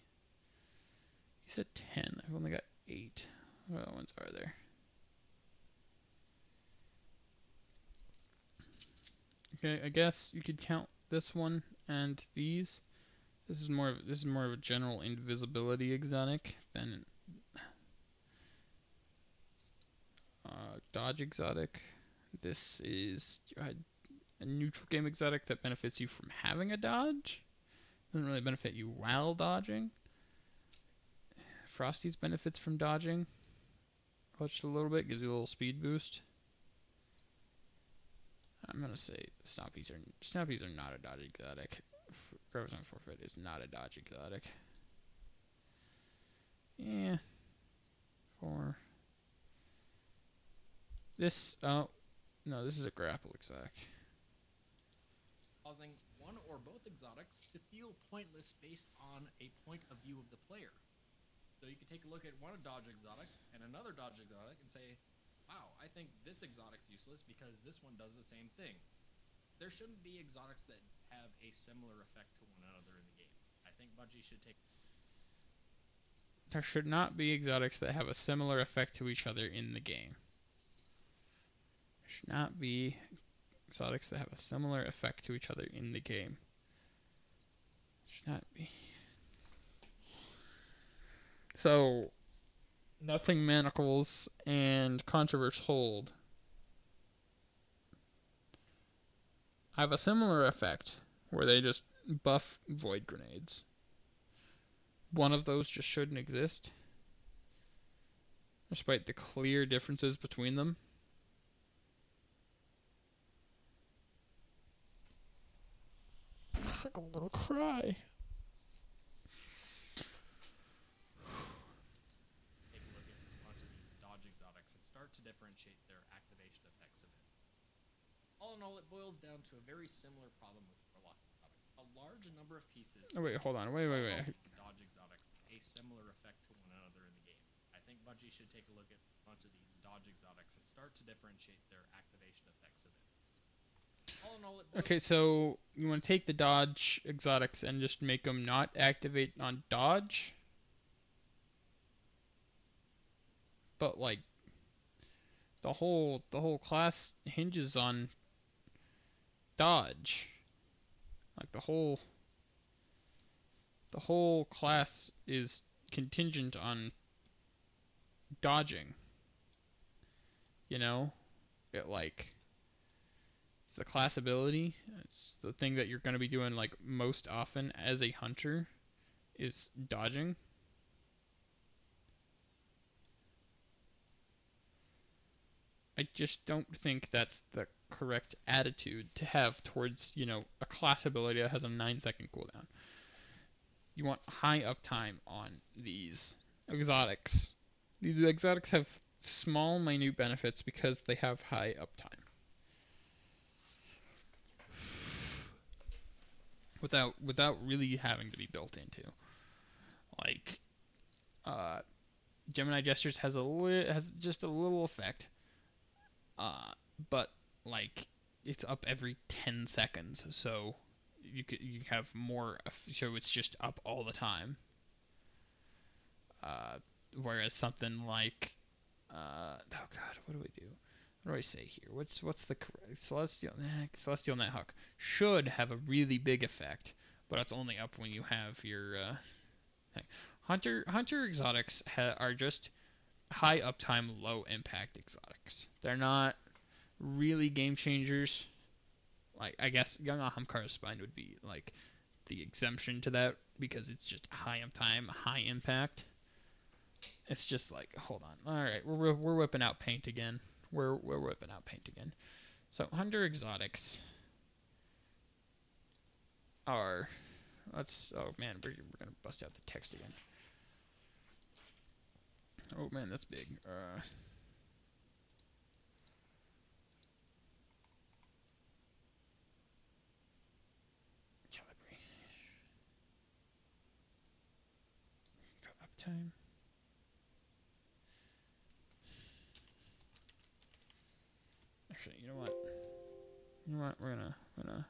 said 10. I've only got 8. What other ones are there? Okay, I guess you could count this one and these. This is more of a general invisibility exotic than dodge exotic. This is a neutral game exotic that benefits you from having a dodge. Doesn't really benefit you while dodging. Frosty's benefits from dodging just a little bit, gives you a little speed boost. I'm gonna say Snappies are not a dodge exotic. Graviton Forfeit is not a dodge exotic. Yeah. For this, oh no, this is a grapple exotic. Causing one or both exotics to feel pointless based on a point of view of the player. So you can take a look at one dodge exotic and another dodge exotic and say, wow, I think this exotic's useless because this one does the same thing. There shouldn't be exotics that have a similar effect to one another in the game. I think Bungie should take... There should not be exotics that have a similar effect to each other in the game. There should not be exotics that have a similar effect to each other in the game. Should not be. So, Nothing Manacles and Controverse Hold have a similar effect where they just buff Void Grenades. One of those just shouldn't exist, despite the clear differences between them. I'm gonna cry. Take a look at a bunch of these dodge exotics and start to differentiate their activation effects a bit. All in all, it boils down to a very similar problem with Warlock exotics. A large number of pieces... Oh wait, hold on. Wait. These dodge exotics a similar effect to one another in the game. I think Bungie should take a look at a bunch of these dodge exotics and start to differentiate their activation effects a bit. All in all, Okay, so you want to take the dodge exotics and just make them not activate on dodge? But like the whole class hinges on dodge. Like the whole class is contingent on dodging. You know? It's the class ability. It's the thing that you're going to be doing like most often as a hunter is dodging. I just don't think that's the correct attitude to have towards, a class ability that has a 9-second cooldown. You want high uptime on these exotics. These exotics have small, minute benefits because they have high uptime. Without really having to be built into. Like, Gemini Gestures has just a little effect, but like it's up every 10 seconds, so you have more, so it's just up all the time. Whereas something like, oh god, what do we do? What do I say here? What's the correct Celestial Nighthawk should have a really big effect, but it's only up when you have your Hunter exotics are just high uptime, low impact exotics. They're not really game changers. Like I guess Young Ahamkara's Spine would be like the exemption to that because it's just high uptime, high impact. It's just like, hold on. All right, we're whipping out paint again. We're whipping out paint again. So Hunter exotics are oh man, we're gonna bust out the text again. Oh man, that's big. uptime. Actually, you know what? We're gonna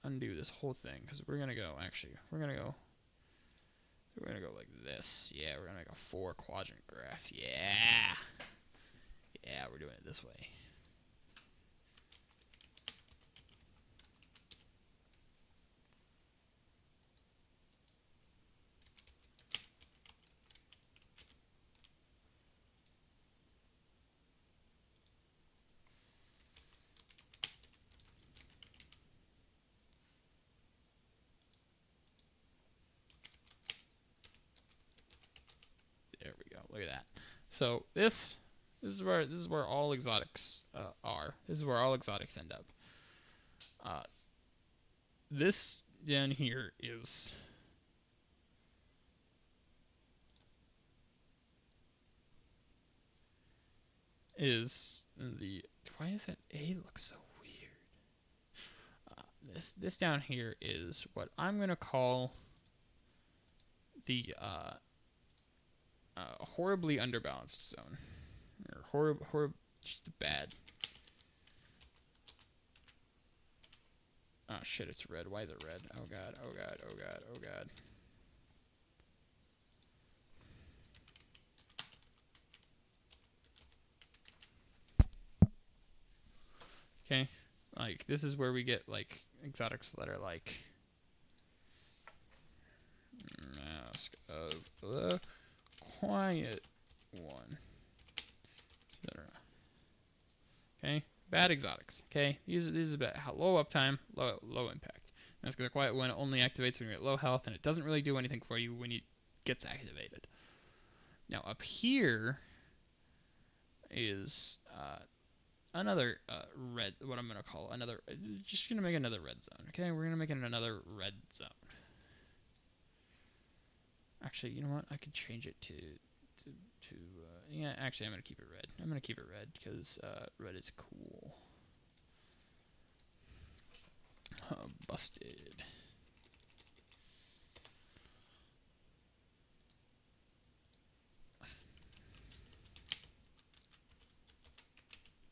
undo this whole thing because we're gonna go. Actually, we're gonna go like this. Yeah, we're gonna make a 4-quadrant graph. Yeah. Yeah, we're doing it this way. There we go. Look at that. So this is where all exotics are. This is where all exotics end up. Uh, this down here is the. Why does that A look so weird? This down here is what I'm gonna call the horribly underbalanced zone, or just bad. Oh shit, it's red. Why is it red? Oh god, oh god, oh god, oh god. Okay, like this is where we get like exotics that are like Mask of the Quiet One, etc. Okay, bad exotics. Okay, these are bad. Low uptime, low impact. Mask of the Quiet One only activates when you're at low health, and it doesn't really do anything for you when it gets activated. Now up here is another red. What I'm gonna call another. Just gonna make another red zone. Okay, we're gonna make it another red zone. Actually, you know what? I could change it to yeah. Actually, I'm gonna keep it red. I'm gonna keep it red because red is cool. Busted.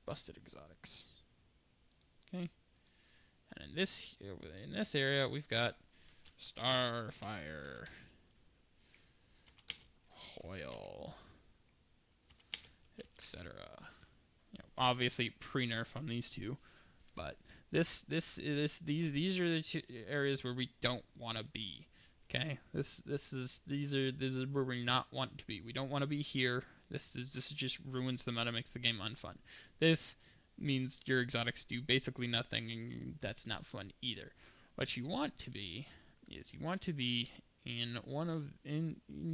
Busted exotics. Okay. And in this area, we've got Starfire, Hoyle, etc. You know, obviously pre-nerf on these two, but these are the two areas where we don't want to be. Okay, this is where we not want to be. We don't want to be here. This just ruins the meta, makes the game unfun. This means your exotics do basically nothing, and that's not fun either. What you want to be is you want to be in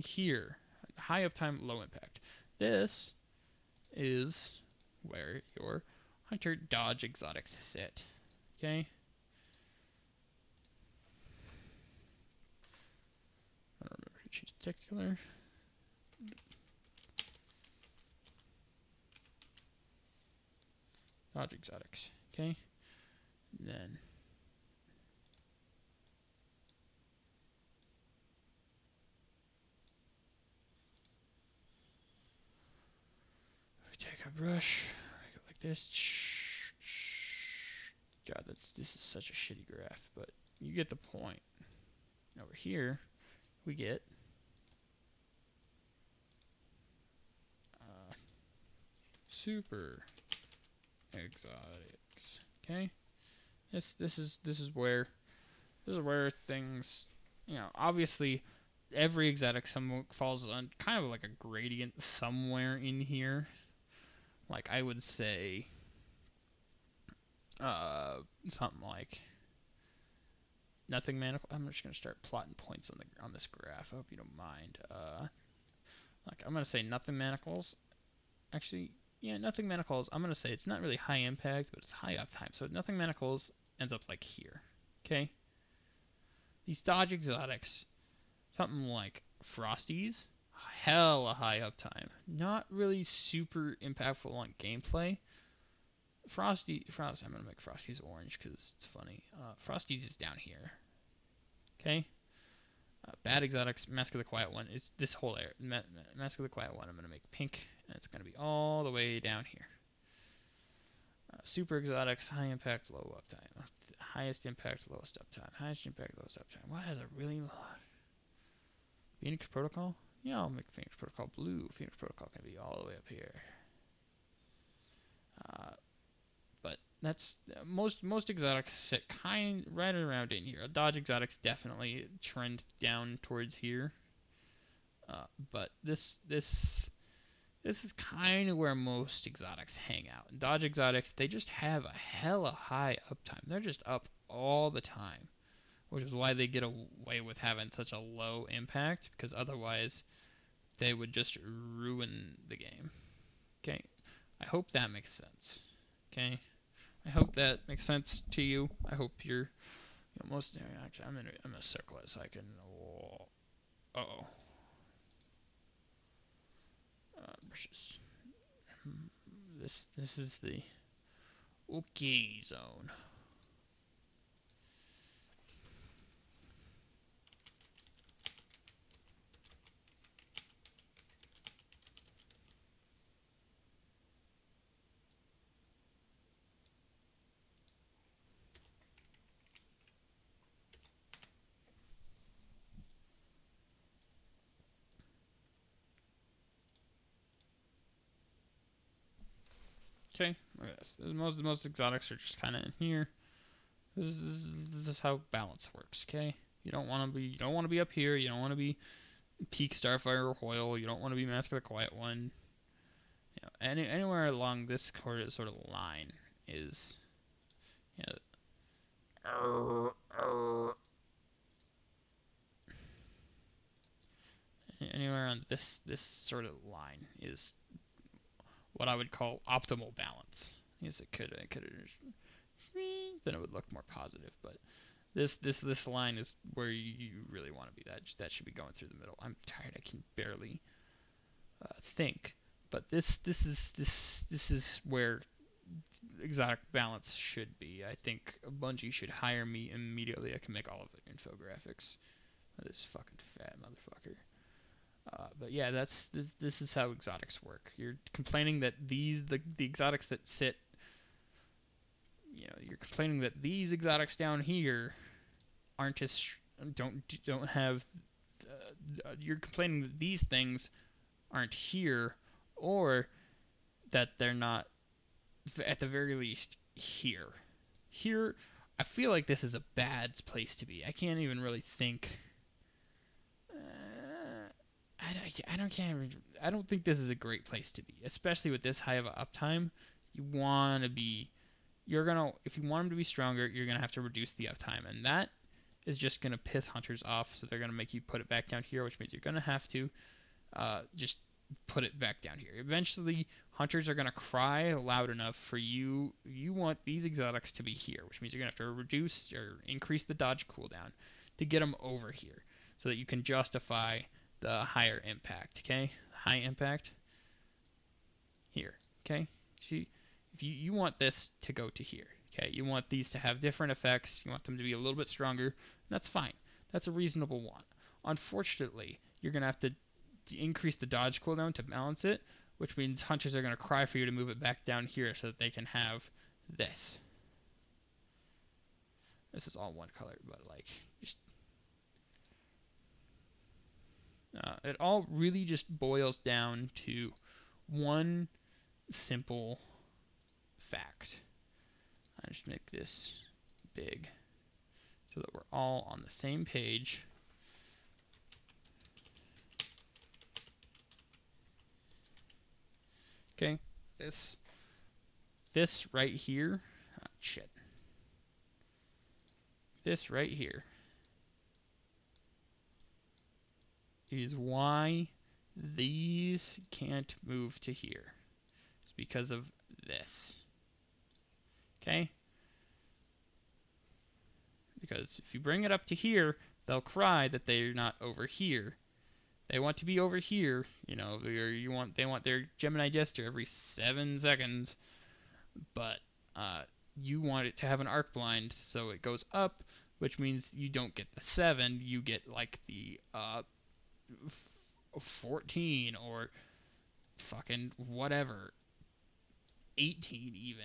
here, high uptime, low impact. This is where your hunter dodge exotics sit. Okay. I don't remember to choose text color. Dodge exotics. Okay. Then we take a brush, make it like this. God, this is such a shitty graph, but you get the point. Over here, we get uh, super exotics. Okay. This is where things, obviously every exotic some falls on kind of like a gradient somewhere in here. Like I would say something like nothing manacle. I'm just gonna start plotting points on this graph. I hope you don't mind. Like I'm gonna say nothing manacles. Actually, yeah, nothing manacles. I'm gonna say it's not really high impact, but it's high uptime. So nothing manacles ends up like here. Okay. These dodge exotics, something like Frosties, hella high uptime. Not really super impactful on gameplay. Frosty, I'm gonna make Frosties orange because it's funny. Frosties is down here. Okay. bad exotics, Mask of the Quiet One is this whole area. Mask of the Quiet One I'm going to make pink, and it's going to be all the way down here. Super exotics, high impact, low uptime. Highest impact, lowest uptime. Highest impact, lowest uptime. What has a really lot? Phoenix Protocol? Yeah, I'll make Phoenix Protocol blue. Phoenix Protocol can be all the way up here. Uh, but that's most exotics sit kind right around in here. Dodge exotics definitely trend down towards here. But this is kind of where most exotics hang out. And Dodge exotics, they just have a hella high uptime. They're just up all the time, which is why they get away with having such a low impact, because otherwise they would just ruin the game. Okay, I hope that makes sense. Okay, I hope that makes sense to you. I hope you're, most. Actually, I'm gonna circle it so I can. Uh oh. Brushes. This is the okay zone. Okay, look at this. Most exotics are just kind of in here. This is how balance works. Okay, you don't want to be up here. You don't want to be Peak Starfire or Hoyle. You don't want to be Mask of the Quiet One. Anywhere along this sort of line is, you know, anywhere on this sort of line is what I would call optimal balance. Yes, it could then it would look more positive, but this line is where you really want to be. That should be going through the middle. I'm tired. I can barely think, but this is where exotic balance should be. I think Bungie should hire me immediately. I can make all of the infographics. This fucking fat motherfucker. But yeah, this is how exotics work. You're complaining that the exotics that sit, you're complaining that these exotics down here aren't as don't have. You're complaining that these things aren't here, or that they're not at the very least here. Here, I feel like this is a bad place to be. I can't even really think. I don't think this is a great place to be, especially with this high of an uptime. You want to be, if you want them to be stronger, you're gonna have to reduce the uptime, and that is just gonna piss hunters off. So they're gonna make you put it back down here, which means you're gonna have to just put it back down here. Eventually, hunters are gonna cry loud enough for you. You want these exotics to be here, which means you're gonna have to reduce or increase the dodge cooldown to get them over here, so that you can justify the higher impact. Okay, high impact here. Okay, see, if you want this to go to here. Okay, you want these to have different effects. You want them to be a little bit stronger. That's fine. That's a reasonable one. Unfortunately, you're gonna have to increase the dodge cooldown to balance it, which means hunters are going to cry for you to move it back down here so that they can have this. This is all one color, but like, just, it all really just boils down to one simple fact. I just make this big so that we're all on the same page. Okay, this right here, shit. This right here is why these can't move to here. It's because of this. Okay? Because if you bring it up to here, they'll cry that they're not over here. They want to be over here, they want their Gemini gesture every 7 seconds, but you want it to have an arc blind, so it goes up, which means you don't get the 7, you get like the 14 or fucking whatever, 18 even.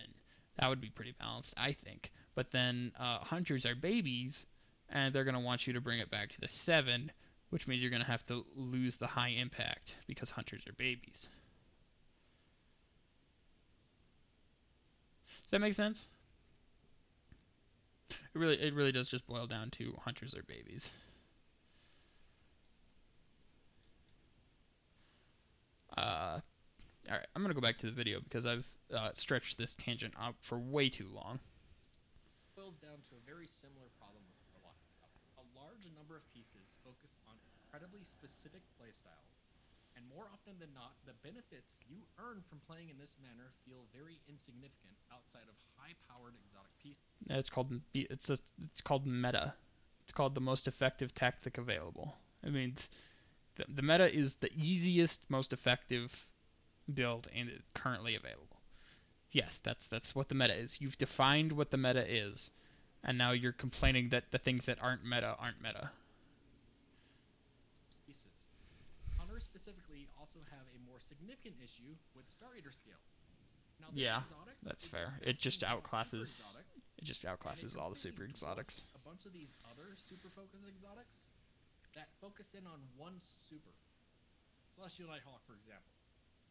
That would be pretty balanced, I think. But then hunters are babies, and they're going to want you to bring it back to the 7, which means you're going to have to lose the high impact because hunters are babies. Does that make sense? It really does just boil down to hunters are babies. All right, I'm gonna go back to the video because I've stretched this tangent out for way too long. Boils down to a very similar problem with Warlock. A large number of pieces focus on incredibly specific playstyles, and more often than not, the benefits you earn from playing in this manner feel very insignificant outside of high-powered exotic pieces. It's called meta. It's called the most effective tactic available. I mean, the meta is the easiest, most effective build and currently available. Yes, that's what the meta is. You've defined what the meta is, and now you're complaining that the things that aren't meta aren't meta. Hunters specifically also have a more significant issue with Star Eater scales. Now, this Yeah, exotic that's is a fair. best-in-class super exotic, It just and it outclasses all the completely super dwarfs exotics. a bunch of these other super focused exotics that focus in on one super. Celestial Nighthawk, for example.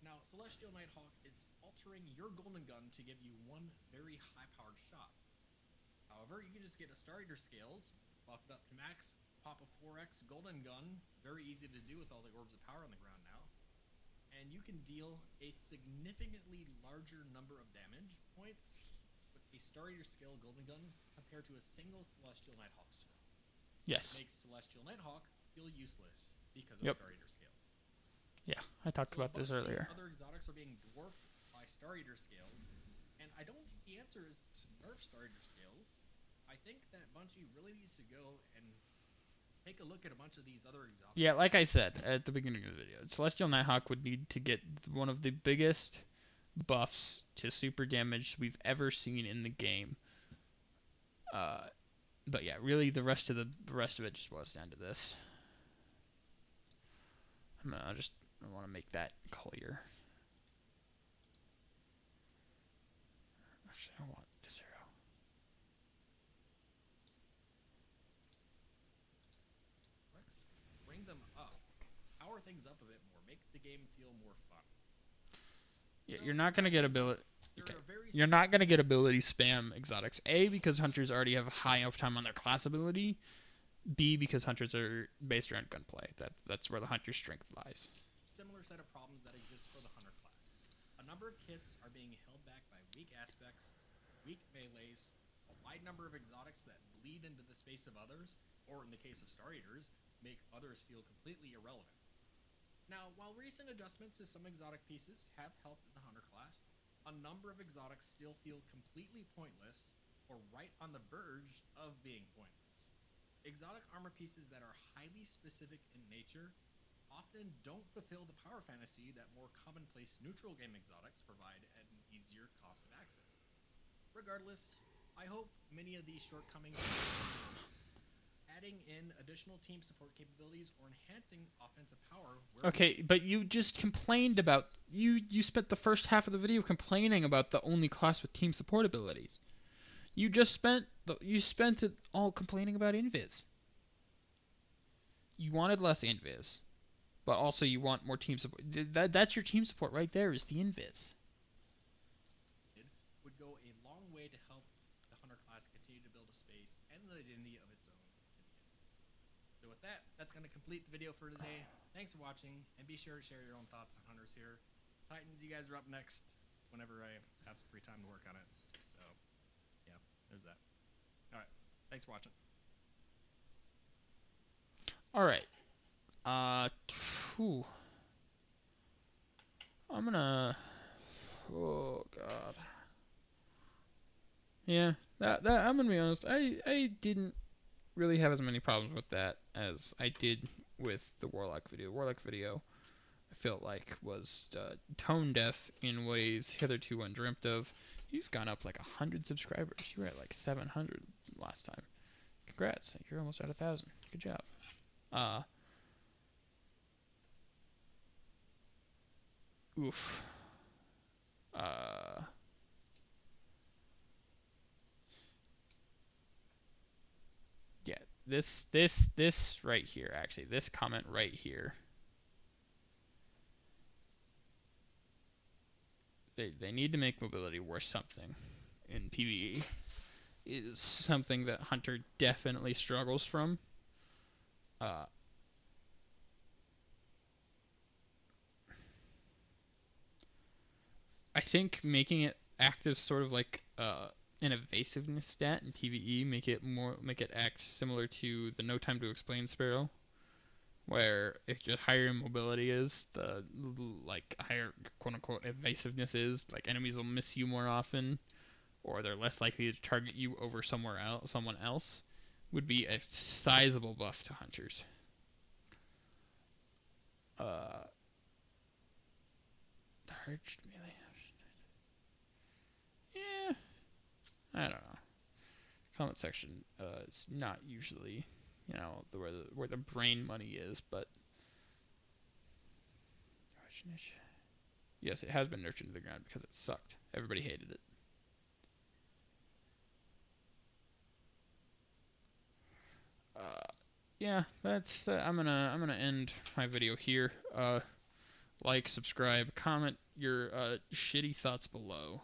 Now, Celestial Nighthawk is altering your Golden Gun to give you one very high-powered shot. However, you can just get a Star Eater scales, buff it up to max, pop a 4x Golden Gun, very easy to do with all the orbs of power on the ground now, and you can deal a significantly larger number of damage points with a Star Eater scale Golden Gun compared to a single Celestial Nighthawk shell. This Yes. makes Celestial Nighthawk feel useless because of Yep. Star Eater scales. Yeah, I talked So a about this bunch of these earlier. other exotics are being dwarfed by Star Eater scales, and I don't think the answer is to nerf Star Eater scales. I think that Bungie really needs to go and take a look at a bunch of these other exotics. Yeah, like I said at the beginning of the video, Celestial Nighthawk would need to get one of the biggest buffs to super damage we've ever seen in the game. Uh, but yeah, really the rest of it just boils down to this. I want to make that clear. Actually, I want this arrow. Bring them up, power things up a bit more, make the game feel more fun. Yeah, So you're not with gonna that get being said, ability. there Okay. are very You're not gonna get ability spam exotics. A, because hunters already have high uptime on their class ability. B, because hunters are based around gunplay. That's where the hunter's strength lies. similar set of problems that exist for the Hunter class. A number of kits are being held back by weak aspects, weak melees, a wide number of exotics that bleed into the space of others, or in the case of Star Eaters, make others feel completely irrelevant. Now, while recent adjustments to some exotic pieces have helped the Hunter class, a number of exotics still feel completely pointless or right on the verge of being pointless. Exotic armor pieces that are highly specific in nature often don't fulfill the power fantasy that more commonplace neutral game exotics provide at an easier cost of access. Regardless, I hope many of these shortcomings can be fixed. Adding in additional team support capabilities or enhancing offensive power where Okay, but you just complained about you spent the first half of the video complaining about the only class with team support abilities. You spent it all complaining about invis. You wanted less invis, but also you want more team support. That's your team support right there is the invis. would go a long way to help the Hunter class continue to build a space and an identity of its own in the industry. So with that, that's going to complete the video for today. Thanks for watching, and be sure to share your own thoughts on Hunters here. Titans, you guys are up next whenever I have some free time to work on it. So, yeah, there's that. All right, thanks for watching. All right. Whew. I'm gonna. Oh God. Yeah. That I'm gonna be honest. I didn't really have as many problems with that as I did with the Warlock video. Warlock video, I felt like was tone deaf in ways hitherto undreamt of. You've gone up like 100 subscribers. You were at like 700 last time. Congrats, you're almost at 1,000. Good job. Uh, oof. Uh, yeah. This right here, actually, this comment right here. They need to make mobility worth something in PvE. Is something that Hunter definitely struggles from. Uh, I think making it act as sort of like an evasiveness stat in PvE, make it act similar to the No Time to Explain Sparrow, where if the higher mobility is, the like higher quote unquote evasiveness is, like enemies will miss you more often, or they're less likely to target you over someone else, would be a sizable buff to hunters. Uh, Charged melee. Yeah, I don't know. Comment section is not usually, where the brain money is, but yes, it has been nurtured into the ground because it sucked. Everybody hated it. Uh, yeah, that's. I'm gonna end my video here. Like, subscribe, comment your shitty thoughts below.